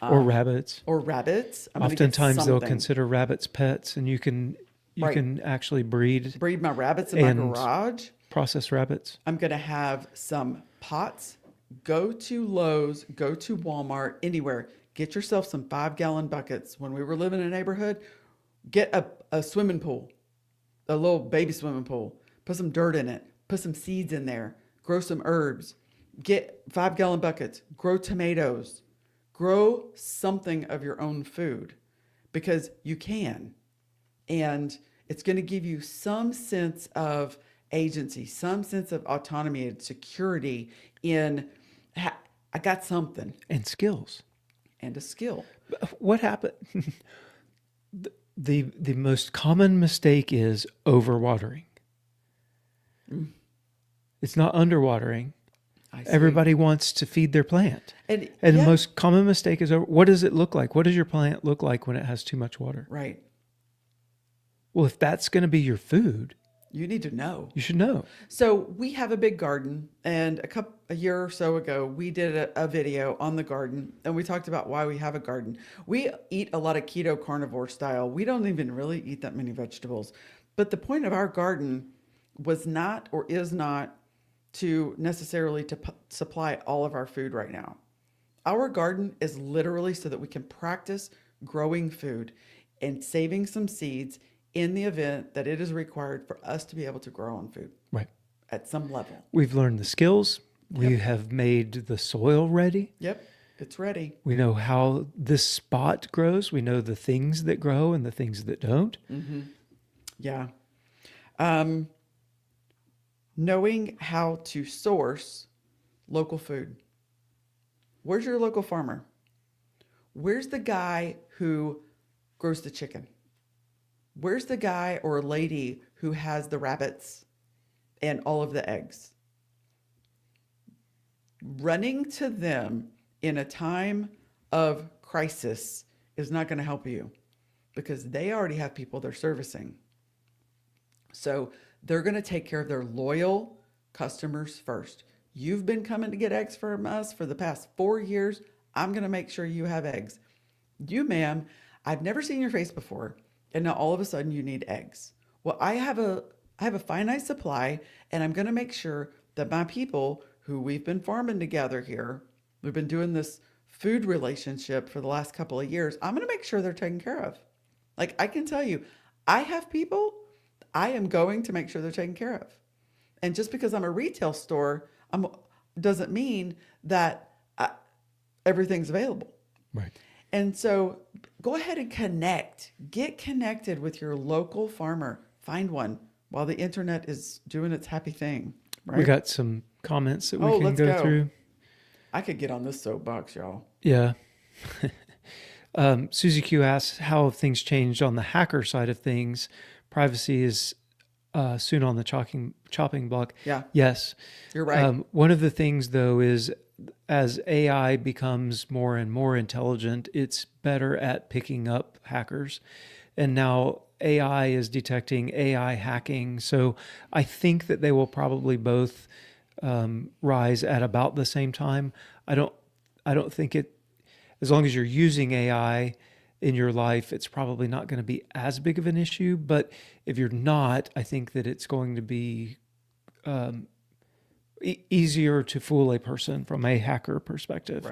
Or rabbits. Or rabbits. I'm going to get Oftentimes they'll something. consider rabbits pets, and you can Right. actually breed Breed my rabbits in my and garage. process rabbits. I'm going to have some pots. Go to Lowe's, go to Walmart, anywhere. Get yourself some 5-gallon buckets. When we were living in a neighborhood, get a swimming pool, a little baby swimming pool. Put some dirt in it. Put some seeds in there. Grow some herbs. Get 5-gallon buckets. Grow tomatoes. Grow something of your own food, because you can. And it's going to give you some sense of agency, some sense of autonomy and security in, I got something, And skills. and a skill. What happened? The most common mistake is overwatering. It's not underwatering. I see. Everybody wants to feed their plant. And And yeah, the most common mistake is what does it look like? What does your plant look like when it has too much water? right. Well, if that's going to be your food, You need to know. you should know. So we have a big garden, and a year or so ago, we did a video on the garden, and we talked about why we have a garden. We eat a lot of keto carnivore style. We don't even really eat that many vegetables. But the point of our garden was not, or is not, to necessarily to supply all of our food right now. Our garden is literally so that we can practice growing food and saving some seeds in the event that it is required for us to be able to grow on food Right. at some level. We've learned the skills. We Yep. have made the soil ready. Yep, it's ready. We know how this spot grows. We know the things that grow and the things that don't. Yeah. Knowing how to source local food. Where's your local farmer? Where's the guy who grows the chicken? Where's the guy or lady who has the rabbits and all of the eggs? Running to them in a time of crisis is not going to help you, because they already have people they're servicing. So they're going to take care of their loyal customers first. You've been coming to get eggs from us for the past 4 years. I'm going to make sure you have eggs. You, ma'am, I've never seen your face before, and now all of a sudden you need eggs. Well, I have a finite supply, and I'm going to make sure that my people who we've been farming together here, we've been doing this food relationship for the last couple of years, I'm going to make sure they're taken care of. Like, I can tell you, I have people, I am going to make sure they're taken care of. And just because I'm a retail store, doesn't mean that everything's available. Right. And so go ahead and connect. Get connected with your local farmer. Find one while the internet is doing its happy thing. Right? We got some comments that we can let's go through. I could get on this soapbox, y'all. Yeah. Susie Q asks, how have things changed on the hacker side of things? Privacy is soon on the chopping block. Yeah. Yes. You're right. One of the things, though, is as AI becomes more and more intelligent, it's better at picking up hackers. And now AI is detecting AI hacking. So I think that they will probably both rise at about the same time. I don't think it, as long as you're using AI in your life, it's probably not going to be as big of an issue. But if you're not, I think that it's going to be easier to fool a person from a hacker perspective.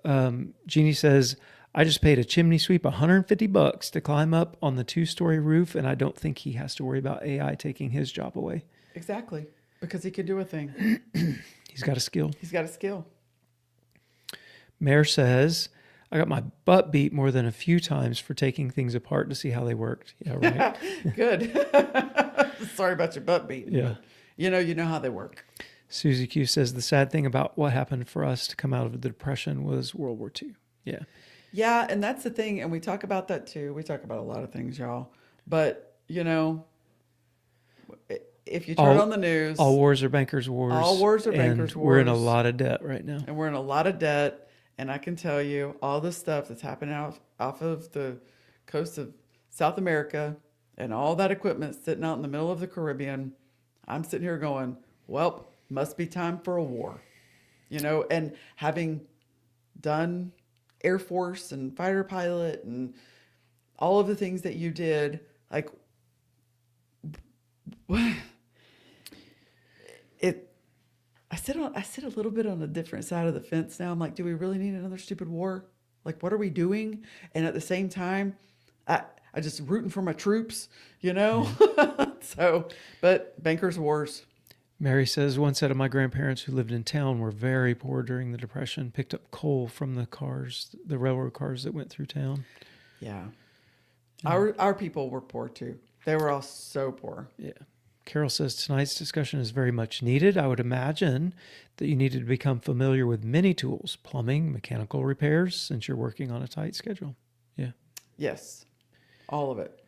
Right. Jeannie says, I just paid a chimney sweep $150 to climb up on the 2-story roof, and I don't think he has to worry about AI taking his job away. Exactly. Because he can do a thing. He's got a skill. He's got a skill. Mayor says, I got my butt beat more than a few times for taking things apart to see how they worked. Yeah, right. Good. Sorry about your butt beating. Yeah. You know how they work. Susie Q says, the sad thing about what happened for us to come out of the Depression was World War II. Yeah. Yeah, and that's the thing. And we talk about that too. We talk about a lot of things, y'all. But, if you turn on the news, all wars are bankers' wars. All wars are bankers' wars. We're in a lot of debt right now. And we're in a lot of debt. And I can tell you all the stuff that's happening off of the coast of South America and all that equipment sitting out in the middle of the Caribbean. I'm sitting here going, well, must be time for a war. And having done Air Force and fighter pilot and all of the things that you did, like I sit a little bit on a different side of the fence now. I'm like, do we really need another stupid war? Like, what are we doing? And at the same time, I just rooting for my troops, So, but bankers' wars. Mary says, one set of my grandparents who lived in town were very poor during the Depression, picked up coal from the railroad cars that went through town. Yeah. Our people were poor too. They were all so poor. Yeah. Carol says, tonight's discussion is very much needed. I would imagine that you needed to become familiar with many tools, plumbing, mechanical repairs, since you're working on a tight schedule. Yeah. Yes. All of it.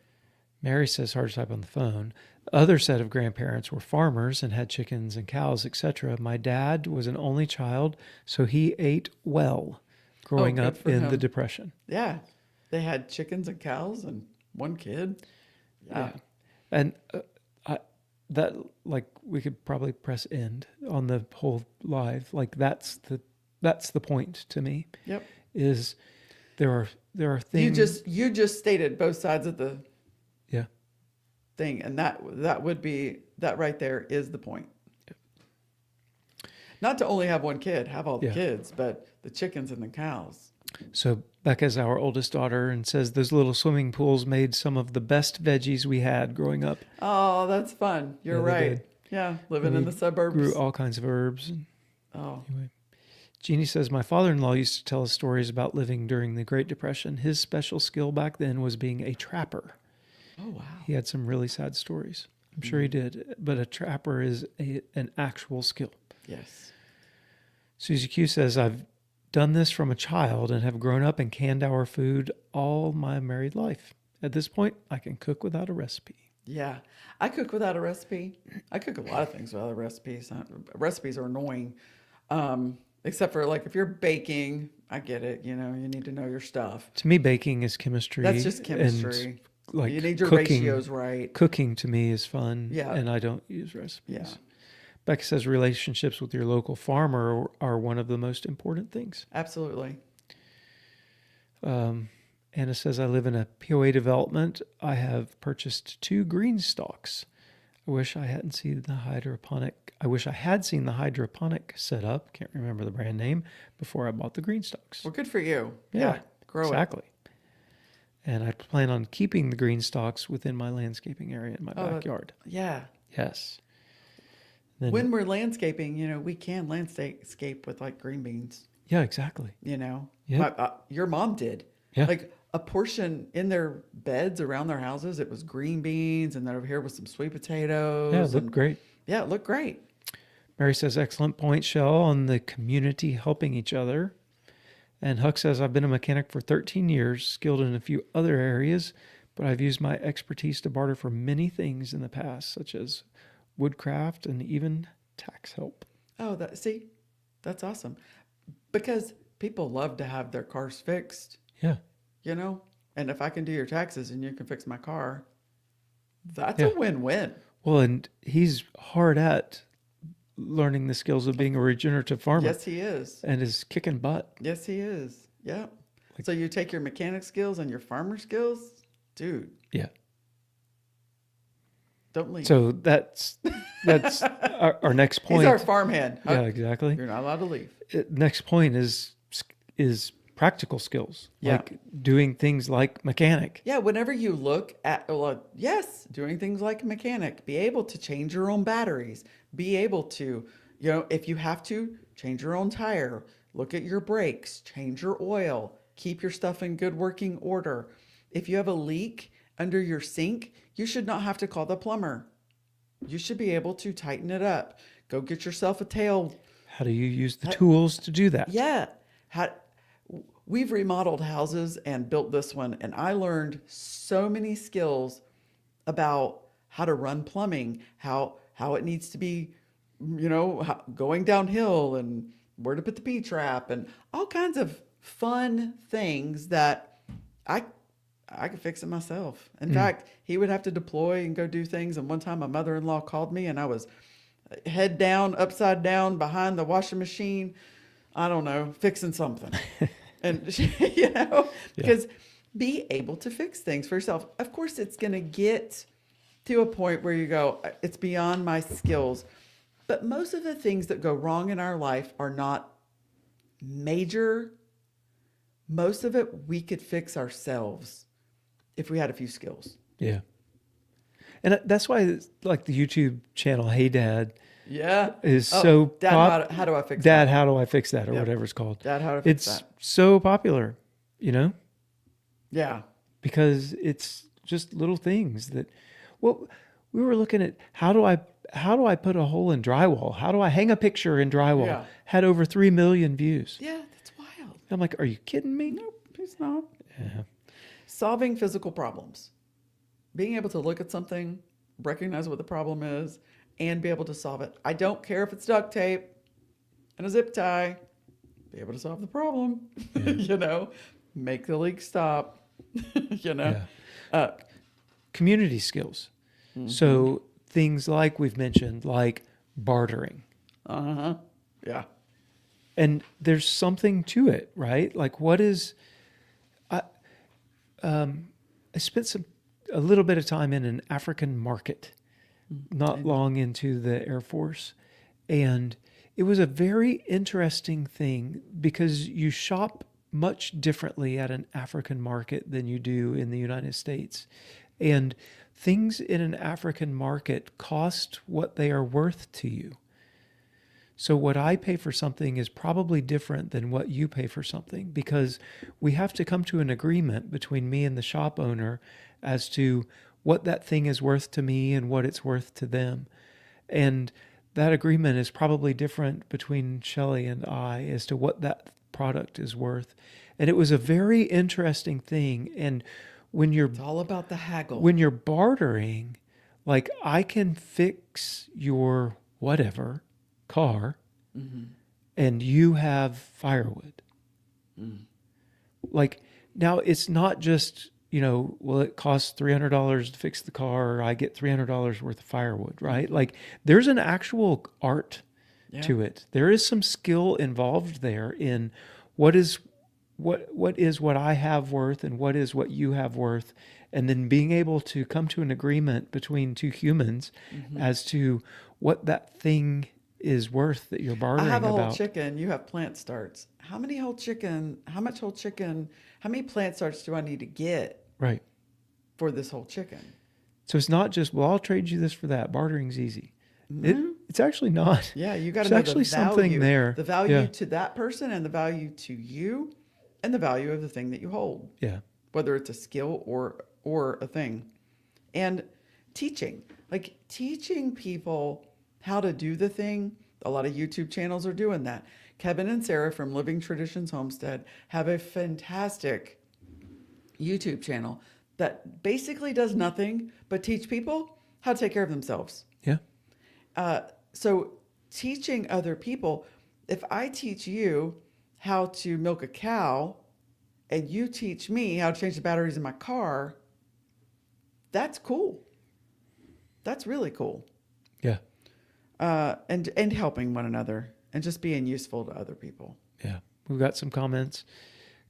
Mary says, hard to type on the phone. The other set of grandparents were farmers and had chickens and cows, etc. My dad was an only child, so he ate well growing up in the Depression. Yeah. They had chickens and cows and one kid. Yeah. And that, like, we could probably press end on the whole live. Like, that's the point to me. Yep. Is there are things you just stated both sides of the yeah thing, and that would be that right there is the point. Yep. Not to only have one kid, have all the kids, but the chickens and the cows. So Becca's our oldest daughter and says those little swimming pools made some of the best veggies we had growing up. Oh, that's fun. You're right. Yeah, living in the suburbs. Grew all kinds of herbs. Anyway. Jeannie says, my father-in-law used to tell us stories about living during the Great Depression. His special skill back then was being a trapper. Oh, wow. He had some really sad stories. I'm sure he did. But a trapper is an actual skill. Yes. Susie Q says, I've done this from a child and have grown up and canned our food all my married life. At this point, I can cook without a recipe. Yeah. I cook without a recipe. I cook a lot of things without recipes. Recipes are annoying. Except for, like, if you're baking, I get it. You need to know your stuff. To me, baking is chemistry. That's just chemistry. Like, you need your ratios right. Cooking to me is fun. Yeah. And I don't use recipes. Yeah. Becca says relationships with your local farmer are one of the most important things. Absolutely. Anna says, I live in a POA development. I have purchased 2 green stalks. I wish I had seen the hydroponic setup. Can't remember the brand name before I bought the green stalks. Well, good for you. Yeah, grow exactly. And I plan on keeping the green stalks within my landscaping area in my backyard. Yeah. Yes. Then, when we're landscaping, we can landscape with, like, green beans. Yeah, exactly. Yeah. Your mom did. Yeah. Like, a portion in their beds around their houses, it was green beans, and then over here was some sweet potatoes. Yeah, it looked great. Yeah, it looked great. Mary says, excellent point, Shell, on the community helping each other. And Huck says, I've been a mechanic for 13 years, skilled in a few other areas, but I've used my expertise to barter for many things in the past, such as woodcraft and even tax help. Oh, that's awesome. Because people love to have their cars fixed. Yeah. And if I can do your taxes and you can fix my car, that's a win-win. Well, and he's hard at learning the skills of being a regenerative farmer. Yes, he is. And is kicking butt. Yes, he is. Yeah. So you take your mechanic skills and your farmer skills, dude. Yeah. Don't leave. So that's our next point. He's our farmhand. Yeah, exactly. You're not allowed to leave. Next point is practical skills, Yeah. like doing things like mechanic. Yeah, whenever you look at, well, yes, doing things like a mechanic, be able to change your own batteries, be able to, if you have to, change your own tire, look at your brakes, change your oil, keep your stuff in good working order. If you have a leak under your sink, you should not have to call the plumber. You should be able to tighten it up. Go get yourself a tail. How do you use the tools to do that? Yeah. How, we've remodeled houses and built this one, and I learned so many skills about how to run plumbing, how it needs to be, going downhill, and where to put the P trap, and all kinds of fun things that I I could fix it myself. In fact, he would have to deploy and go do things. And one time, my mother-in-law called me, and I was head down, upside down, behind the washing machine. I don't know, fixing something. And Yeah. because be able to fix things for yourself. Of course, it's going to get to a point where you go, it's beyond my skills. But most of the things that go wrong in our life are not major. Most of it we could fix ourselves if we had a few skills. Yeah. And that's why, like, the YouTube channel, Hey Dad, Yeah. is Oh, so Dad, how do I fix Dad, that? how do I fix that, or Yep. whatever it's called. Dad, how to fix It's that? so popular, Yeah. because it's just little things that, well, we were looking at how do I put a hole in drywall? How do I hang a picture in drywall? Yeah. Had over 3 million views. Yeah, that's wild. I'm like, are you kidding me? Nope, it's not. Yeah. Solving physical problems. Being able to look at something, recognize what the problem is, and be able to solve it. I don't care if it's duct tape and a zip tie. Be able to solve the problem. Make the leak stop. Yeah. Uh, Community skills. So things like we've mentioned, like bartering. uh-huh. Yeah. And there's something to it, right? Like, I spent a little bit of time in an African market, not long into the Air Force, and it was a very interesting thing because you shop much differently at an African market than you do in the United States, and things in an African market cost what they are worth to you. So what I pay for something is probably different than what you pay for something, because we have to come to an agreement between me and the shop owner as to what that thing is worth to me and what it's worth to them. And that agreement is probably different between Shelley and I as to what that product is worth. And it was a very interesting thing. And It's all about the haggle. when you're bartering, like, I can fix your whatever car, and you have firewood. Like, now it's not just, well, it costs $300 to fix the car, or I get $300 worth of firewood, right? Like, there's an actual art to it. There is some skill involved there in what is what I have worth and what is what you have worth, and then being able to come to an agreement between two humans as to what that thing is worth that you're bartering I have a whole about. chicken. You have plant starts. How much whole chicken? How many plant starts do I need to get Right. for this whole chicken? So it's not just, well, I'll trade you this for that. Bartering's easy. It's actually not. Yeah, you got to There's know actually the value, something there. the value Yeah. to that person, and the value to you, and the value of the thing that you hold, Yeah. whether it's a skill or a thing. And teaching people how to do the thing. A lot of YouTube channels are doing that. Kevin and Sarah from Living Traditions Homestead have a fantastic YouTube channel that basically does nothing but teach people how to take care of themselves. Yeah. So teaching other people, if I teach you how to milk a cow and you teach me how to change the batteries in my car, that's cool. That's really cool. Yeah. And helping one another and just being useful to other people. Yeah. We've got some comments.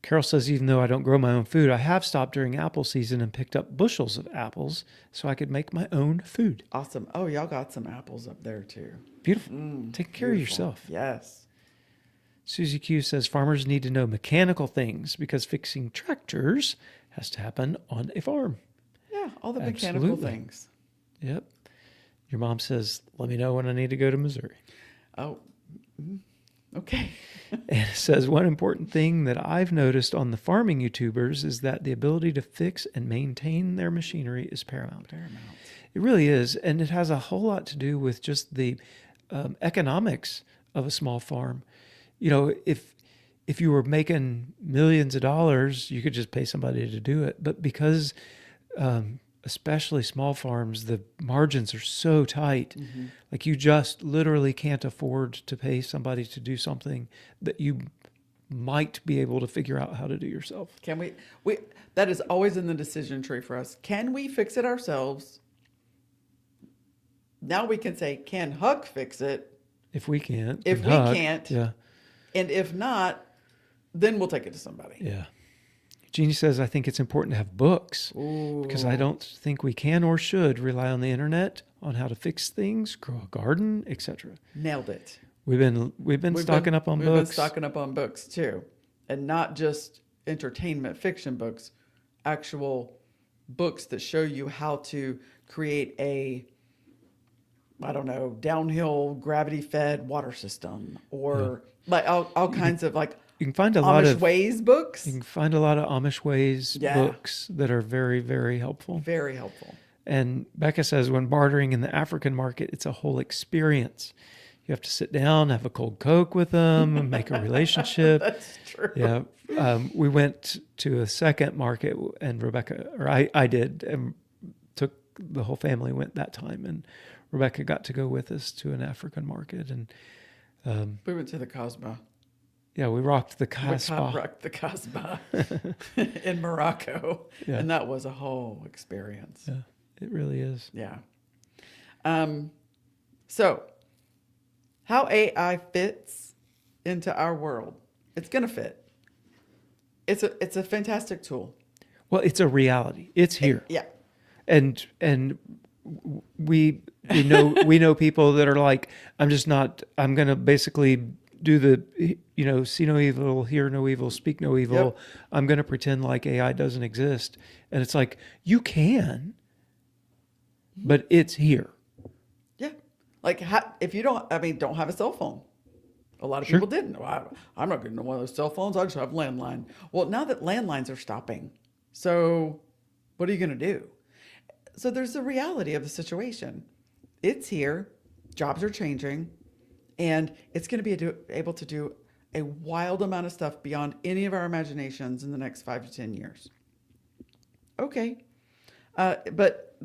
Carol says, even though I don't grow my own food, I have stopped during apple season and picked up bushels of apples so I could make my own food. Awesome. Oh, y'all got some apples up there too. Beautiful. Take care of Beautiful. yourself. Yes. Susie Q says farmers need to know mechanical things because fixing tractors has to happen on a farm. Yeah, all the mechanical Absolutely. things. Yep. Your mom says, let me know when I need to go to Missouri. Oh, okay. And it says, one important thing that I've noticed on the farming YouTubers is that the ability to fix and maintain their machinery is paramount. It really is. And it has a whole lot to do with just the economics of a small farm. You know, if you were making millions of dollars, you could just pay somebody to do it. But because especially small farms, the margins are so tight. Mm-hmm. Like you just literally can't afford to pay somebody to do something that you might be able to figure out how to do yourself. Can we that is always in the decision tree for us. Can we fix it ourselves? Now we can say, can Huck fix it? If we can't. If then we Huck, can't, Yeah. and if not, then we'll take it to somebody. Yeah. Jeannie says, I think it's important to have books because I don't think we can or should rely on the internet on how to fix things, grow a garden, etc. Nailed it. We've been stocking up on books. We've been stocking up on books too, and not just entertainment fiction books, actual books that show you how to create a, I don't know, downhill gravity-fed water system, or like all kinds of like You can find a Amish lot of ways books. You can find a lot of Amish ways Yeah. books that are very, very helpful. Very helpful. And Becca says when bartering in the African market, it's a whole experience. You have to sit down, have a cold Coke with them, and make a relationship. That's true. Yeah. We went to a second market, and Rebecca, or I did, and took the whole family went that time, and Rebecca got to go with us to an African market, and We went to the Casbah. yeah, we rocked the We Casbah. rocked the Casbah in Morocco, Yeah. and that was a whole experience. Yeah, it really is. Yeah. So, how AI fits into our world? It's going to fit. It's a fantastic tool. Well, it's a reality. It's here. Yeah. And we know people that are like, I'm going to basically do the, see no evil, hear no evil, speak no evil. Yep. I'm going to pretend like AI doesn't exist. And it's like, you can, but it's here. Yeah. Like if you don't have a cell phone. A lot of Sure. people didn't. Well, I'm not getting one of those cell phones. I just have a landline. Well, now that landlines are stopping, so what are you going to do? So there's the reality of the situation. It's here. Jobs are changing. And it's going to be able to do a wild amount of stuff beyond any of our imaginations in the next 5 to 10 years. Okay. But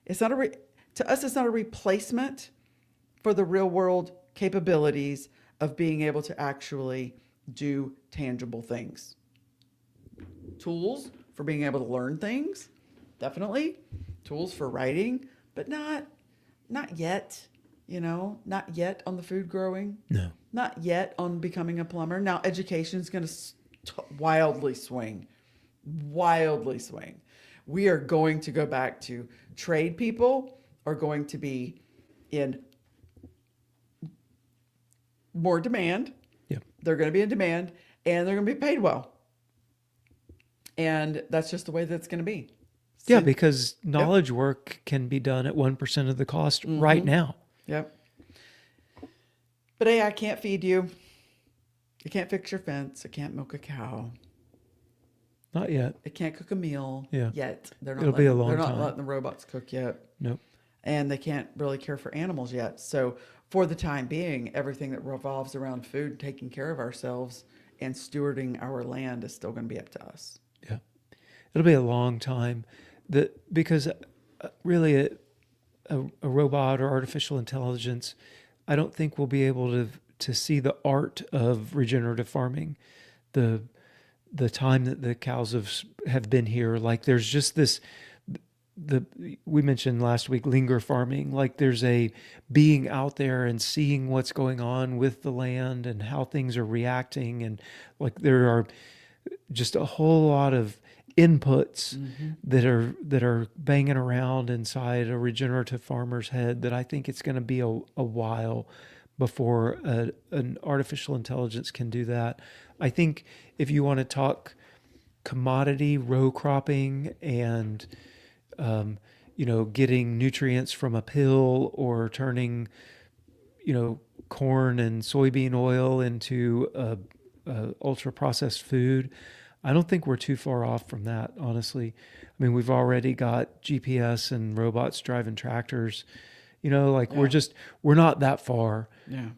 it's not to us, it's not a replacement for the real world capabilities of being able to actually do tangible things. Tools for being able to learn things, definitely. Tools for writing, but not yet. Not yet on the food growing. No. Not yet on becoming a plumber. Now, education is going to wildly swing. Wildly swing. We are going to go back to trade people are going to be in more demand. Yep. They're going to be in demand, and they're going to be paid well. And that's just the way that's going to be. Yeah, because knowledge work can be done at 1% of the cost right now. Yep. But AI can't feed you. It can't fix your fence. It can't milk a cow. Not yet. It can't cook a meal yet. It'll be a long They're not time. letting the robots cook yet. Nope. And they can't really care for animals yet. So for the time being, everything that revolves around food, taking care of ourselves, and stewarding our land is still going to be up to us. Yeah. It'll be a long time because really a robot or artificial intelligence, I don't think we'll be able to see the art of regenerative farming, the time that the cows have been here. Like there's just this, we mentioned last week, linger farming. Like there's a being out there and seeing what's going on with the land and how things are reacting. And like there are just a whole lot of inputs that are banging around inside a regenerative farmer's head that I think it's going to be a while before an artificial intelligence can do that. I think if you want to talk commodity row cropping and getting nutrients from a pill or turning corn and soybean oil into a ultra processed food, I don't think we're too far off from that, honestly. I mean, we've already got GPS and robots driving tractors. Yeah. We're not that far Yeah.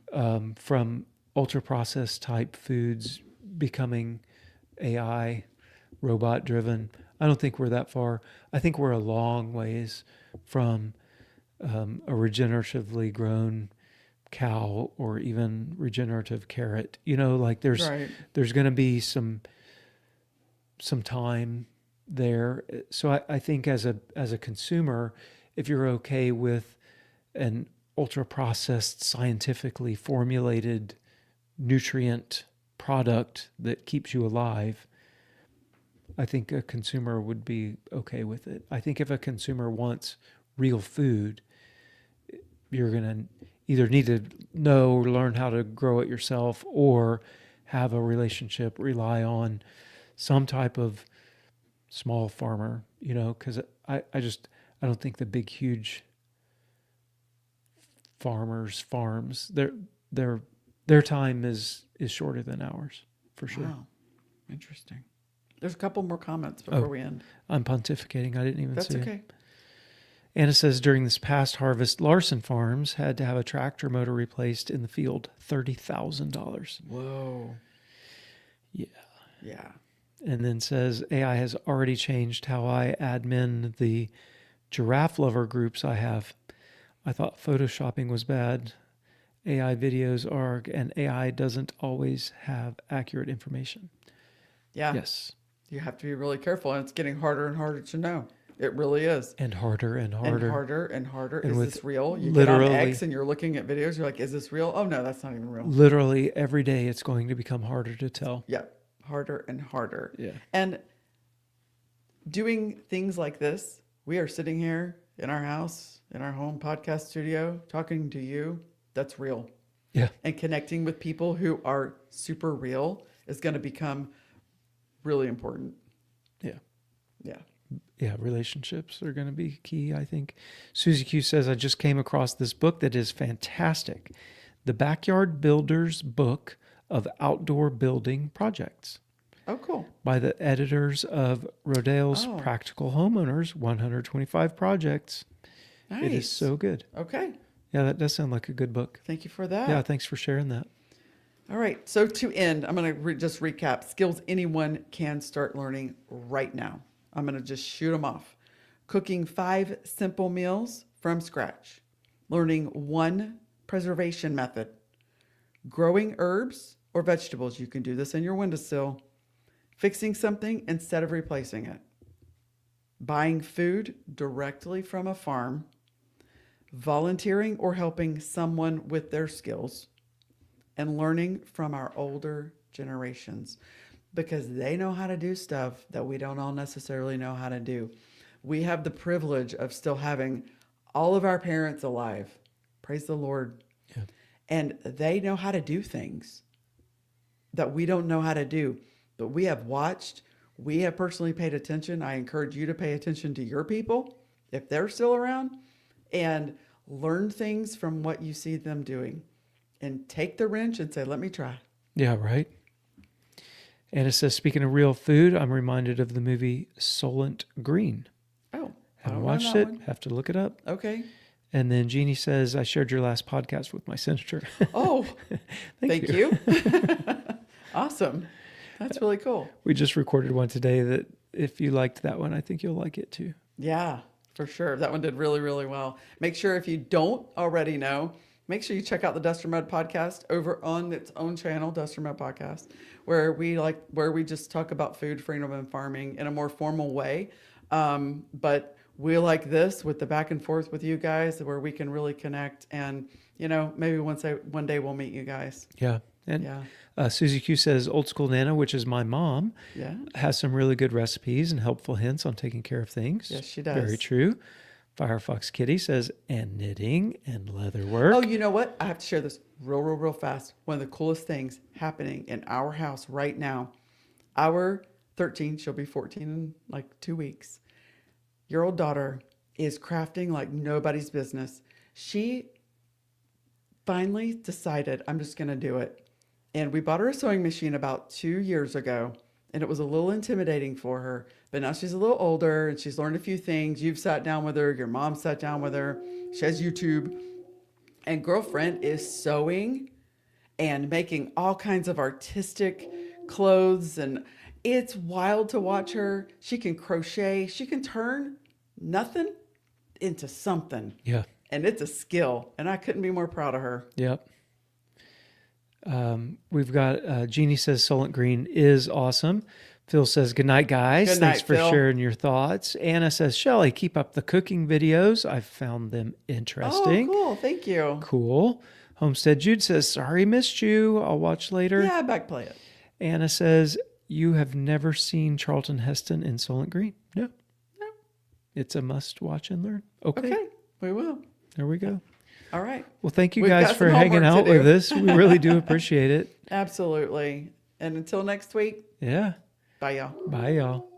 from ultra processed type foods becoming AI robot driven. I don't think we're that far. I think we're a long ways from a regeneratively grown cow or even regenerative carrot. Right. There's going to be some time there. So I think as a consumer, if you're okay with an ultra processed, scientifically formulated nutrient product that keeps you alive, I think a consumer would be okay with it. I think if a consumer wants real food, you're going to either need to know or learn how to grow it yourself or have a relationship, rely on some type of small farmer, because I don't think the big, huge farms, their time is shorter than ours, for sure. Wow. Interesting. There's a couple more comments Oh. before we end. I'm pontificating. I didn't even That's see it. okay. Anna says, during this past harvest, Larson Farms had to have a tractor motor replaced in the field, $30,000. Whoa. Yeah. Yeah. And then says, AI has already changed how I admin the giraffe lover groups I have. I thought photoshopping was bad. AI videos are, and AI doesn't always have accurate information. Yeah. Yes. You have to be really careful, and it's getting harder and harder to know. It really is. And harder and harder. And harder and harder. And Is with this real? You get on literally- X and you're looking at videos. You're like, is this real? Oh, no, that's not even real. Literally every day it's going to become harder to tell. Yeah. Harder and harder. Yeah. And doing things like this, we are sitting here in our house, in our home podcast studio, talking to you. That's real. Yeah. And connecting with people who are super real is going to become really important. Yeah. Yeah. Yeah, relationships are going to be key, I think. Susie Q says, I just came across this book that is fantastic. The Backyard Builder's Book of Outdoor Building Projects Oh, cool. by the editors of Rodale's Oh. Practical Homeowners, 125 Projects. Nice. It is so good. Okay. Yeah, that does sound like a good book. Thank you for that. Yeah, thanks for sharing that. All right. So to end, I'm going to just recap skills anyone can start learning right now. I'm going to just shoot them off. Cooking 5 simple meals from scratch. Learning 1 preservation method. Growing herbs or vegetables. You can do this in your windowsill. Fixing something instead of replacing it. Buying food directly from a farm. Volunteering or helping someone with their skills. And learning from our older generations because they know how to do stuff that we don't all necessarily know how to do. We have the privilege of still having all of our parents alive. Praise the Lord. Yeah. And they know how to do things that we don't know how to do. But we have watched, we have personally paid attention. I encourage you to pay attention to your people if they're still around and learn things from what you see them doing. And take the wrench and say, let me try. Yeah, right. And it says, speaking of real food, I'm reminded of the movie Soylent Green. Oh, Haven't watched it. Have to look it up. Okay. And then Jeannie says, I shared your last podcast with my senator. Oh, Thank you. Awesome. That's really cool. We just recorded one today that if you liked that one, I think you'll like it too. Yeah, for sure. That one did really, really well. Make sure if you don't already know, make sure you check out the Duster Mud podcast over on its own channel, Duster Mud Podcast, where we just talk about food, freedom, and farming in a more formal way. But we like this with the back and forth with you guys where we can really connect and, maybe one day we'll meet you guys. Yeah. And Yeah. Susie Q says, Old School Nana, which is my mom, Yeah. has some really good recipes and helpful hints on taking care of things. Yes, she does. Very true. Firefox Kitty says, and knitting and leather Oh, work. you know what? I have to share this real fast. One of the coolest things happening in our house right now. Our 13, she'll be 14 in like 2 weeks, year old daughter is crafting like nobody's business. She finally decided, I'm just going to do it. And we bought her a sewing machine about 2 years ago, and it was a little intimidating for her. But now she's a little older and she's learned a few things. You've sat down with her, your mom sat down with her. She has YouTube. And girlfriend is sewing and making all kinds of artistic clothes. And it's wild to watch her. She can crochet, she can turn nothing into something. Yeah. And it's a skill. And I couldn't be more proud of her. Yep. We've got Jeannie says Solent Green is awesome. Phil says, good night, guys. Good Thanks night, for Phil. sharing your thoughts. Anna says, Shelley, keep up the cooking videos. I've found them interesting. Oh, cool. Thank you. Cool. Homestead Jude says, sorry, missed you. I'll watch later. Yeah, backplay it. Anna says, you have never seen Charlton Heston in Solent Green? No. No. It's a must watch and learn. Okay. Okay, we will. There we go. All right. Well, thank you We've guys got for some hanging homework out to do. with us. We really do appreciate it. Absolutely. And until next week, Yeah. bye, y'all. Bye, y'all.